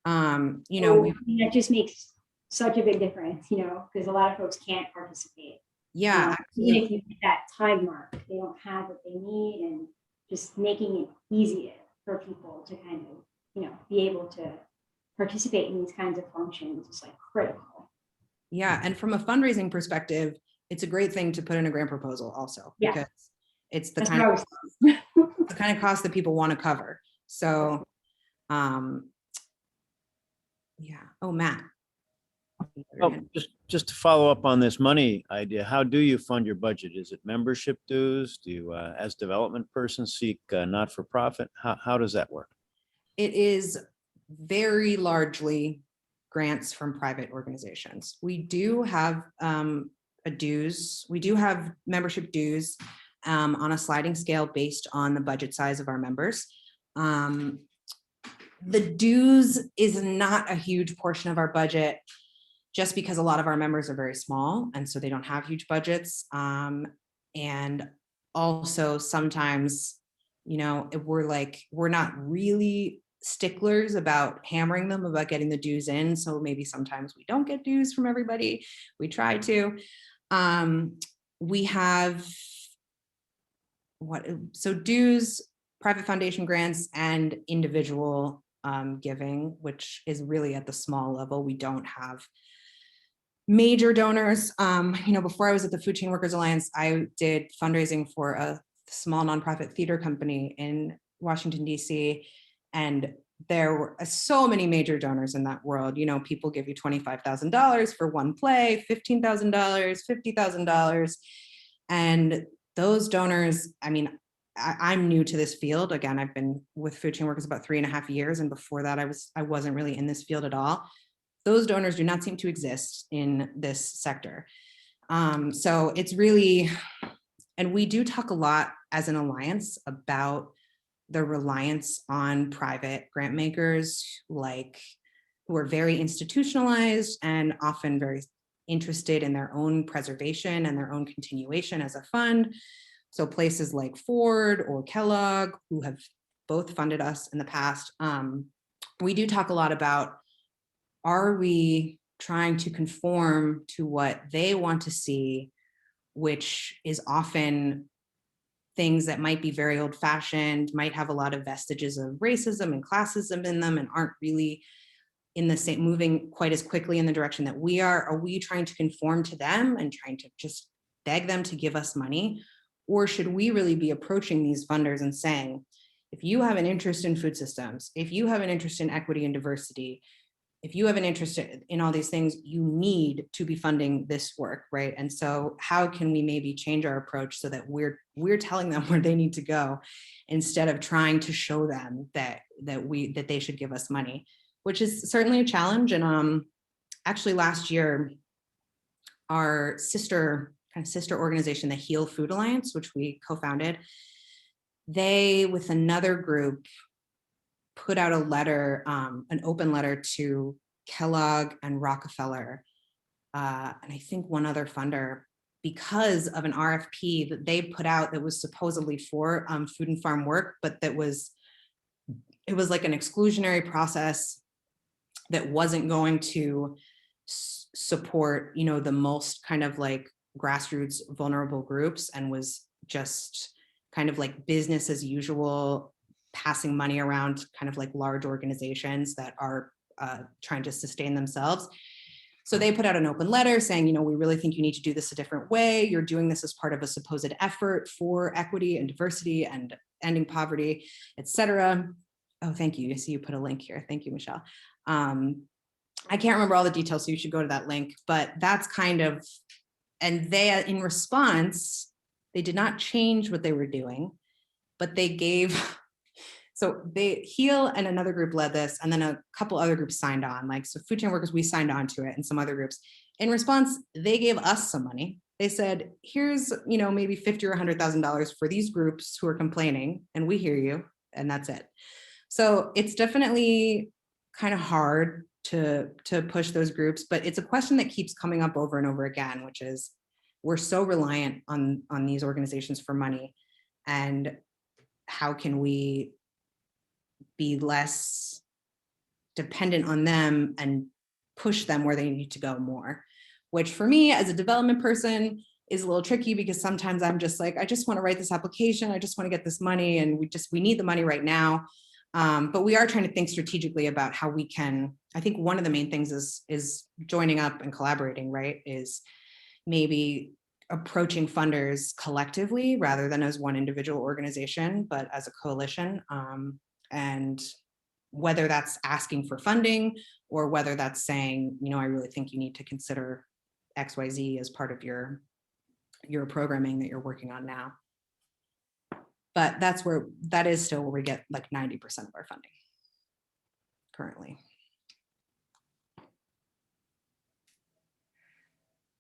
A: You know,
D: that just makes such a big difference, you know, because a lot of folks can't participate.
A: yeah,
D: Even if you hit that time mark, they don't have what they need, and just making it easier for people to kind of, you know, be able to participate in these kinds of functions is like critical.
A: yeah. And from a fundraising perspective, it's a great thing to put in a grant proposal also, because it's the kind of cost that people want to cover. So, yeah. Oh, Matt.
F: Oh, just to follow up on this money idea, how do you fund your budget? Is it membership dues? Do you, as development persons, seek not-for-profit? How does that work?
A: It is very largely grants from private organizations. We do have we do have membership dues on a sliding scale based on the budget size of our members. The dues is not a huge portion of our budget, just because a lot of our members are very small, and so they don't have huge budgets. And also sometimes, you know, we're not really sticklers about hammering them about getting the dues in. So maybe sometimes we don't get dues from everybody. We try to. We have dues, private foundation grants, and individual giving, which is really at the small level. We don't have major donors. You know, before I was at the Food Chain Workers Alliance, I did fundraising for a small nonprofit theater company in Washington, D.C. And there were so many major donors in that world. You know, people give you $25,000 for one play, $15,000, $50,000. And those donors, I mean, I'm new to this field. Again, I've been with Food Chain Workers about 3.5 years. And before that, I wasn't really in this field at all. Those donors do not seem to exist in this sector. So it's really, and we do talk a lot as an alliance about the reliance on private grant makers, like who are very institutionalized and often very interested in their own preservation and their own continuation as a fund. So places like Ford or Kellogg, who have both funded us in the past, we do talk a lot about, are we trying to conform to what they want to see, which is often things that might be very old fashioned, might have a lot of vestiges of racism and classism in them, and aren't really in the same, moving quite as quickly in the direction that we are? Are we trying to conform to them and trying to just beg them to give us money? Or should we really be approaching these funders and saying, if you have an interest in food systems, if you have an interest in equity and diversity, if you have an interest in all these things, you need to be funding this work, right? And so how can we maybe change our approach so that we're telling them where they need to go, instead of trying to show them that they should give us money, which is certainly a challenge. And actually last year, our sister organization, the Heal Food Alliance, which we co-founded, they, with another group, put out a letter, an open letter to Kellogg and Rockefeller, and I think one other funder, because of an RFP that they put out that was supposedly for food and farm work, but it was like an exclusionary process that wasn't going to support, the most kind of like grassroots vulnerable groups, and was just kind of like business as usual, passing money around kind of like large organizations that are trying to sustain themselves. So they put out an open letter saying, we really think you need to do this a different way. You're doing this as part of a supposed effort for equity and diversity and ending poverty, et cetera. Oh, thank you. I see you put a link here. Thank you, Michelle. I can't remember all the details, so you should go to that link, but that's kind of, and they, in response, they did not change what they were doing, but they gave, so they, Heal and another group led this, and then a couple other groups signed on, like, so Food Chain Workers, we signed on to it, and some other groups. In response, they gave us some money. They said, here's, maybe $50,000 or $100,000 for these groups who are complaining, and we hear you, and that's it. So it's definitely kind of hard to push those groups, but it's a question that keeps coming up over and over again, which is, we're so reliant on these organizations for money, and how can we be less dependent on them and push them where they need to go more, which for me as a development person is a little tricky, because sometimes I'm just like, I just want to write this application. I just want to get this money, and we need the money right now. But we are trying to think strategically about how we can, I think one of the main things is joining up and collaborating, right? Is maybe approaching funders collectively rather than as one individual organization, but as a coalition. And whether that's asking for funding, or whether that's saying, I really think you need to consider XYZ as part of your programming that you're working on now. But that is still where we get like 90% of our funding currently.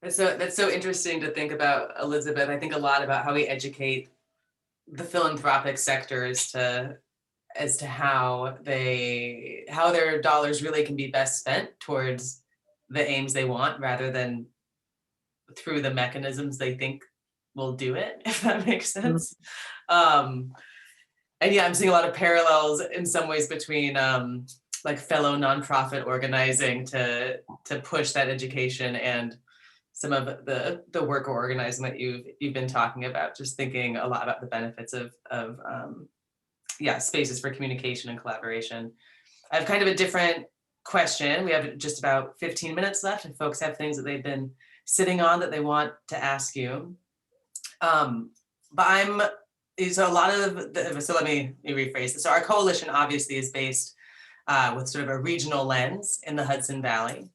B: That's so interesting to think about, Elizabeth. I think a lot about how we educate the philanthropic sector as to how their dollars really can be best spent towards the aims they want, rather than through the mechanisms they think will do it, if that makes sense. And yeah, I'm seeing a lot of parallels in some ways between like fellow nonprofit organizing to push that education, and some of the worker organizing that you've been talking about. Just thinking a lot about the benefits of spaces for communication and collaboration. I have kind of a different question. We have just about 15 minutes left, and folks have things that they've been sitting on that they want to ask you. So let me rephrase this. So our coalition obviously is based with sort of a regional lens in the Hudson Valley.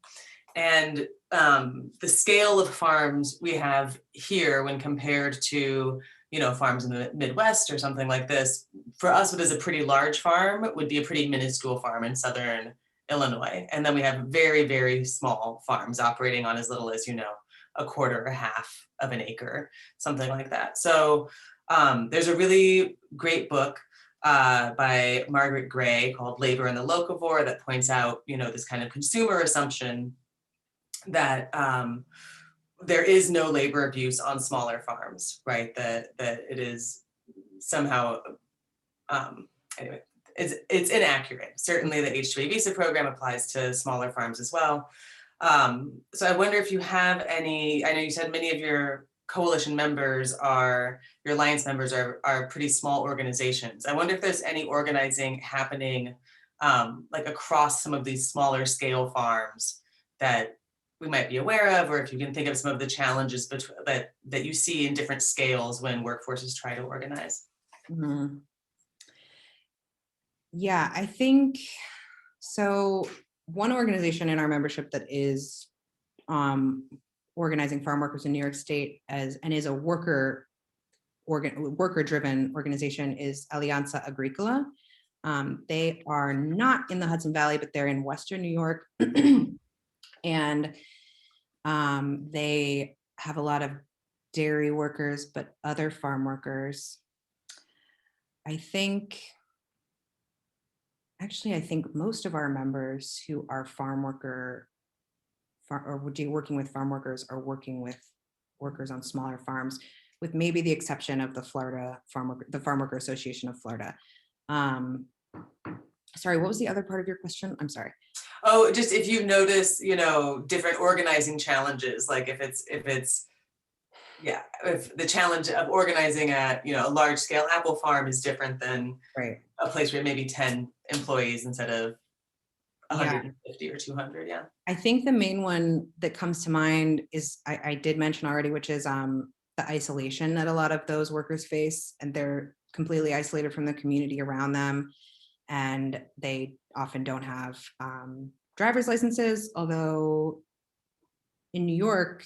B: And the scale of farms we have here when compared to, farms in the Midwest or something like this, for us, what is a pretty large farm would be a pretty minuscule farm in Southern Illinois. And then we have very, very small farms operating on as little as, a quarter or half of an acre, something like that. So there's a really great book by Margaret Gray called Labor and the Locavore that points out, this kind of consumer assumption that there is no labor abuse on smaller farms, right? That it is somehow, anyway, it's inaccurate. Certainly the H-2A visa program applies to smaller farms as well. So I wonder if you have any, I know you said many of your coalition members your alliance members are pretty small organizations. I wonder if there's any organizing happening like across some of these smaller scale farms that we might be aware of, or if you can think of some of the challenges that you see in different scales when workforces try to organize.
A: Mhm. Yeah, I think so. One organization in our membership that is organizing farm workers in New York State and is a worker-driven organization is Alianza Agricola. They are not in the Hudson Valley, but they're in Western New York. And they have a lot of dairy workers, but other farm workers. I think most of our members who are working with farm workers are working with workers on smaller farms, with maybe the exception of the Farm Worker Association of Florida. Sorry, what was the other part of your question? I'm sorry.
B: Oh, just if you notice, different organizing challenges, like if the challenge of organizing a large scale apple farm is different than a place where maybe 10 employees instead of 150 or 200. Yeah.
A: I think the main one that comes to mind is I did mention already, which is the isolation that a lot of those workers face, and they're completely isolated from the community around them. And they often don't have driver's licenses, although in New York,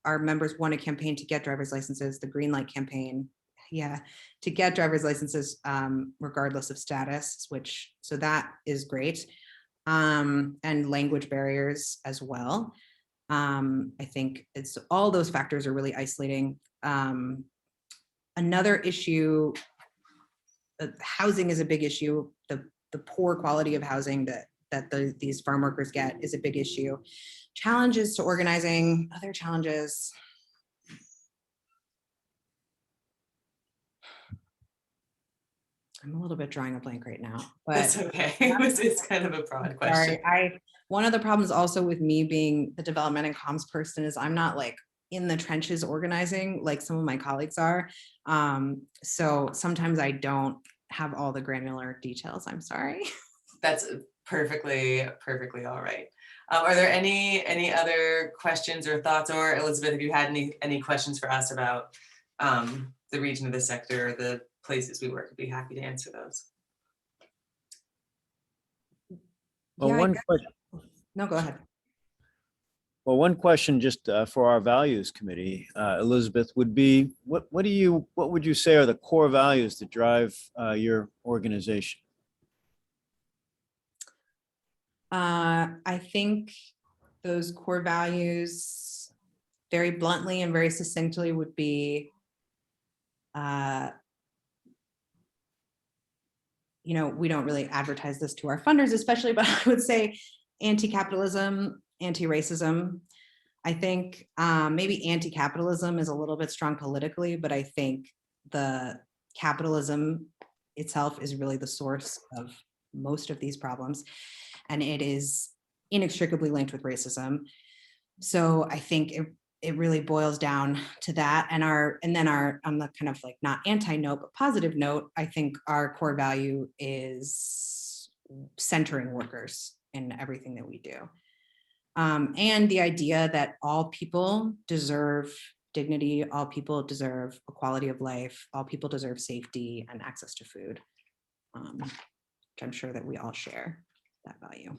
A: our members won a campaign to get driver's licenses, the Green Light campaign, to get driver's licenses regardless of status, so that is great. And language barriers as well. I think it's all those factors are really isolating. Another issue, housing is a big issue. The poor quality of housing that these farm workers get is a big issue. Challenges to organizing, other challenges. I'm a little bit drawing a blank right now, but
B: that's okay. It's kind of a broad question.
A: Sorry, one of the problems also with me being the development and comms person is I'm not like in the trenches organizing like some of my colleagues are. So sometimes I don't have all the granular details. I'm sorry.
B: That's perfectly all right. Are there any other questions or thoughts, or Elizabeth, if you had any questions for us about the region of the sector, or the places we work, I'd be happy to answer those.
F: Well,
A: No, go ahead.
F: Well, one question just for our values committee, Elizabeth, would be what would you say are the core values that drive your organization?
A: I think those core values, very bluntly and very succinctly, would be, we don't really advertise this to our funders, especially, but I would say anti-capitalism, anti-racism. I think maybe anti-capitalism is a little bit strong politically, but I think the capitalism itself is really the source of most of these problems, and it is inextricably linked with racism. So I think it really boils down to that. And then on the kind of like not anti-note, but positive note, I think our core value is centering workers in everything that we do. And the idea that all people deserve dignity, all people deserve a quality of life, all people deserve safety and access to food, which I'm sure that we all share that value.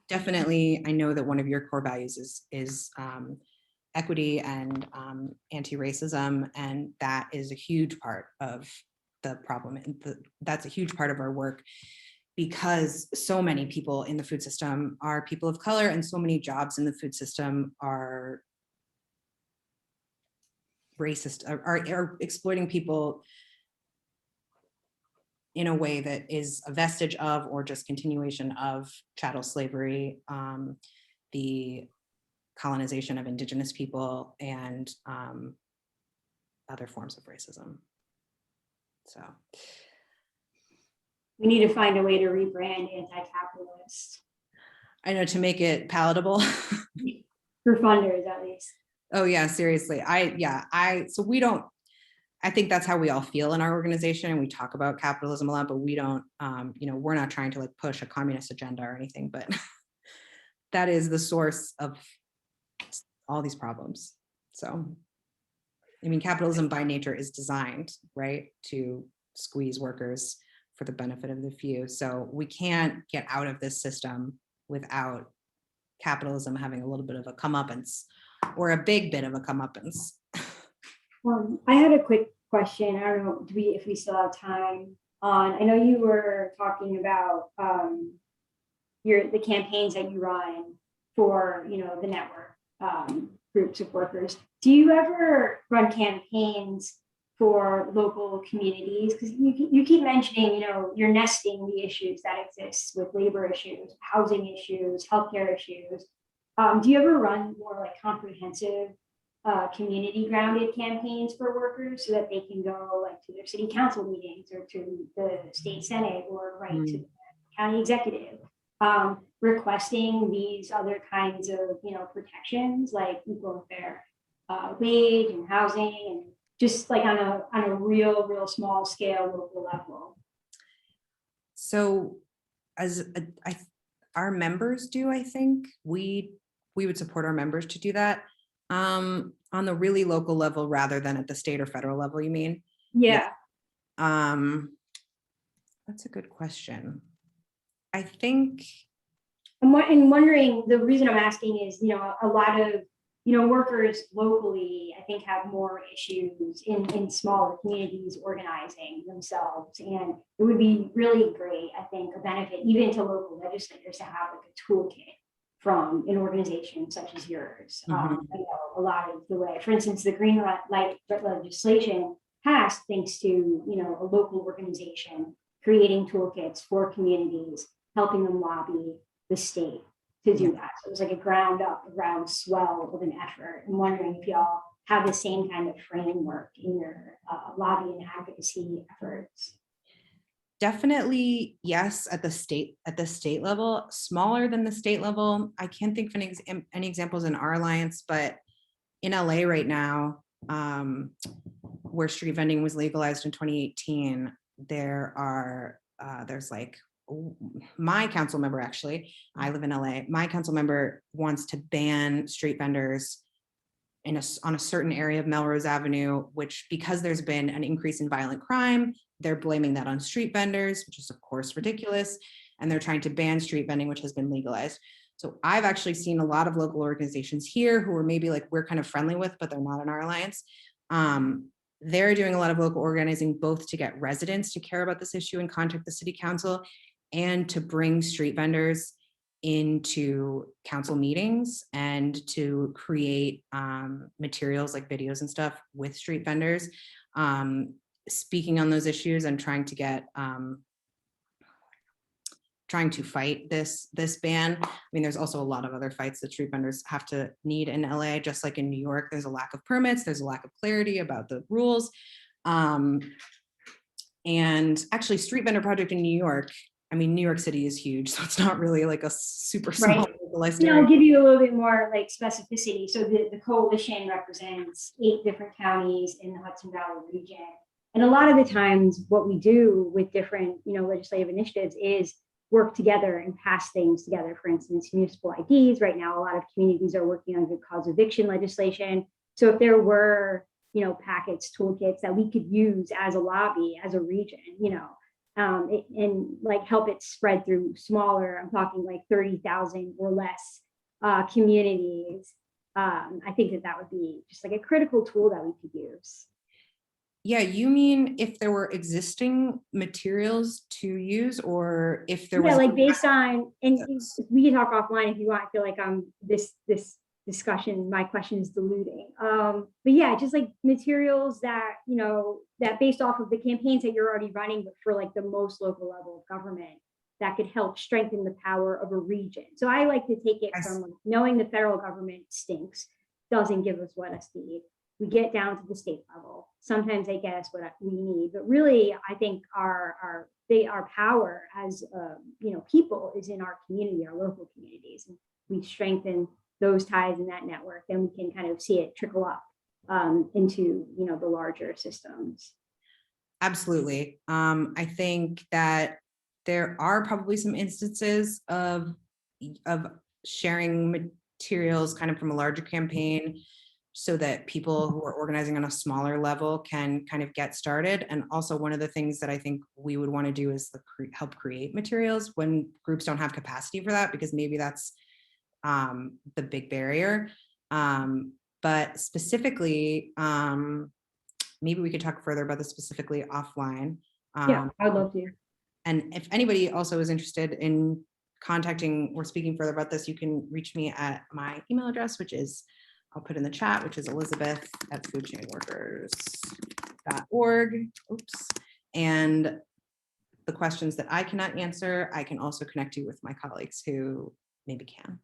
A: Definitely, I know that one of your core values is equity and anti-racism, and that is a huge part of the problem. And that's a huge part of our work because so many people in the food system are people of color, and so many jobs in the food system are racist, are exploiting people in a way that is a vestige of or just continuation of chattel slavery, the colonization of indigenous people, and other forms of racism. So
D: We need to find a way to rebrand anti-capitalist
A: I know, to make it palatable.
D: for funders, at least.
A: Oh yeah, seriously. So we don't, I think that's how we all feel in our organization, and we talk about capitalism a lot, but we don't, we're not trying to like push a communist agenda or anything, but that is the source of all these problems. So, I mean, capitalism by nature is designed, right, to squeeze workers for the benefit of the few. So we can't get out of this system without capitalism having a little bit of a comeuppance, or a big bit of a comeuppance.
D: I had a quick question. I don't know if we still have time on. I know you were talking about the campaigns that you run for the network groups of workers. Do you ever run campaigns for local communities? Because you keep mentioning you're nesting the issues that exist with labor issues, housing issues, healthcare issues. Do you ever run more like comprehensive community grounded campaigns for workers so that they can go like to their city council meetings or to the state senate or to the county executive, requesting these other kinds of protections like equal and fair wage and housing, and just like on a real small scale local level?
A: So our members do, I think we would support our members to do that. On the really local level rather than at the state or federal level, you mean?
D: Yeah.
A: That's a good question. I think
D: I'm wondering, the reason I'm asking is, a lot of, workers locally, I think, have more issues in smaller communities organizing themselves. And it would be really great, I think, a benefit even to local legislators to have like a toolkit from an organization such as yours. A lot of the way, for instance, the green light legislation passed thanks to a local organization creating toolkits for communities, helping them lobby the state to do that. So it was like a groundswell of an effort. I'm wondering if y'all have the same kind of framework in your lobby and advocacy efforts.
A: definitely yes at the state level. Smaller than the state level, I can't think of any examples in our alliance, but in LA right now, where street vending was legalized in 2018, there's like my council member, actually, I live in LA, my council member wants to ban street vendors on a certain area of Melrose Avenue, which, because there's been an increase in violent crime, they're blaming that on street vendors, which is of course ridiculous. And they're trying to ban street vending, which has been legalized. So I've actually seen a lot of local organizations here who are maybe like we're kind of friendly with, but they're not in our alliance. They're doing a lot of local organizing, both to get residents to care about this issue and contact the city council, and to bring street vendors into council meetings and to create materials like videos and stuff with street vendors, speaking on those issues and trying to fight this ban. I mean, there's also a lot of other fights that street vendors have to need in LA, just like in New York. There's a lack of permits, there's a lack of clarity about the rules. And actually, street vendor project in New York, I mean, New York City is huge, so it's not really like a super small localized area.
D: I'll give you a little bit more like specificity. So the coalition represents 8 different counties in the Hudson Valley region. And a lot of the times what we do with different, legislative initiatives is work together and pass things together. For instance, municipal IDs. Right now, a lot of communities are working on good cause eviction legislation. So if there were, packets, toolkits that we could use as a lobby, as a region, and like help it spread through smaller, I'm talking like 30,000 or less communities. I think that would be just like a critical tool that we could use.
A: Yeah, you mean if there were existing materials to use, or if there was?
D: Yeah, like based on, and we can talk offline if you want. I feel like this discussion, my question is diluting. But yeah, just like materials that, you know, that based off of the campaigns that you're already running, but for like the most local level of government, that could help strengthen the power of a region. So I like to take it from like, knowing the federal government stinks, doesn't give us what us need. We get down to the state level. Sometimes they get us what we need, but really, I think our power as you know, people is in our community, our local communities, and we strengthen those ties in that network, then we can kind of see it trickle up into, you know, the larger systems.
A: Absolutely. I think that there are probably some instances of sharing materials kind of from a larger campaign, so that people who are organizing on a smaller level can kind of get started. And also, one of the things that I think we would want to do is help create materials when groups don't have capacity for that, because maybe that's the big barrier. But specifically, maybe we could talk further about this specifically offline.
D: Yeah, I'd love to.
A: And if anybody also is interested in contacting or speaking further about this, you can reach me at my email address, which is, I'll put in the chat, which is elizabeth@foodchainworkers.org. Oops. And the questions that I cannot answer, I can also connect you with my colleagues who maybe can.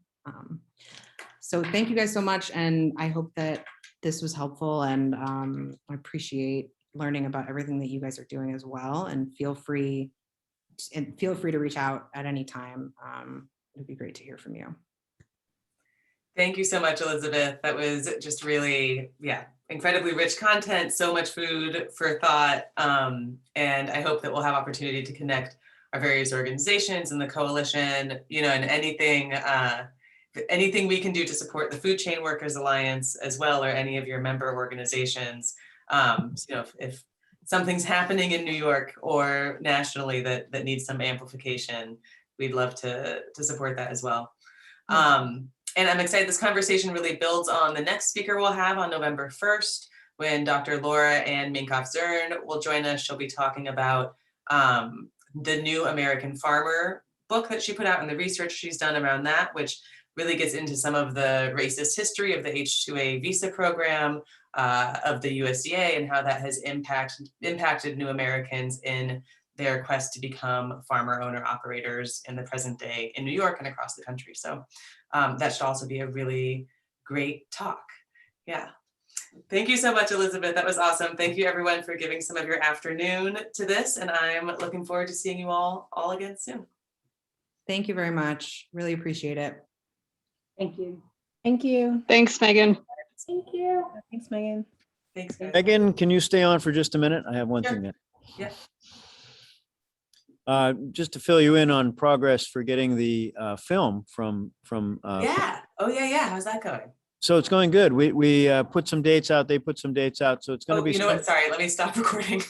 A: So thank you guys so much. And I hope that this was helpful, and I appreciate learning about everything that you guys are doing as well. And feel free to reach out at any time. It'd be great to hear from you.
B: Thank you so much, Elizabeth. That was just really, yeah, incredibly rich content, so much food for thought. And I hope that we'll have opportunity to connect our various organizations and the coalition, you know, and anything we can do to support the Food Chain Workers Alliance as well, or any of your member organizations. You know, if something's happening in New York or nationally that needs some amplification, we'd love to support that as well. And I'm excited this conversation really builds on the next speaker we'll have on November 1st, when Dr. Laura Ann Minkoff-Zern will join us. She'll be talking about the New American Farmer book that she put out and the research she's done around that, which really gets into some of the racist history of the H-2A visa program of the USDA, and how that has impacted New Americans in their quest to become farmer owner operators in the present day in New York and across the country. So that should also be a really great talk. Yeah. Thank you so much, Elizabeth. That was awesome. Thank you everyone for giving some of your afternoon to this. And I'm looking forward to seeing you all again soon.
A: Thank you very much. Really appreciate it.
D: Thank you.
E: Thank you.
G: Thanks, Megan.
D: Thank you.
E: Thanks, Megan.
B: Thanks, guys.
F: Megan, can you stay on for just a minute? I have one
B: Sure.
F: thing.
B: Yeah.
F: Just to fill you in on progress for getting the film from.
B: Yeah. Oh yeah. How's that going?
F: So it's going good. We put some dates out. They put some dates out. So it's going to be.
B: You know what? Sorry. Let me stop recording.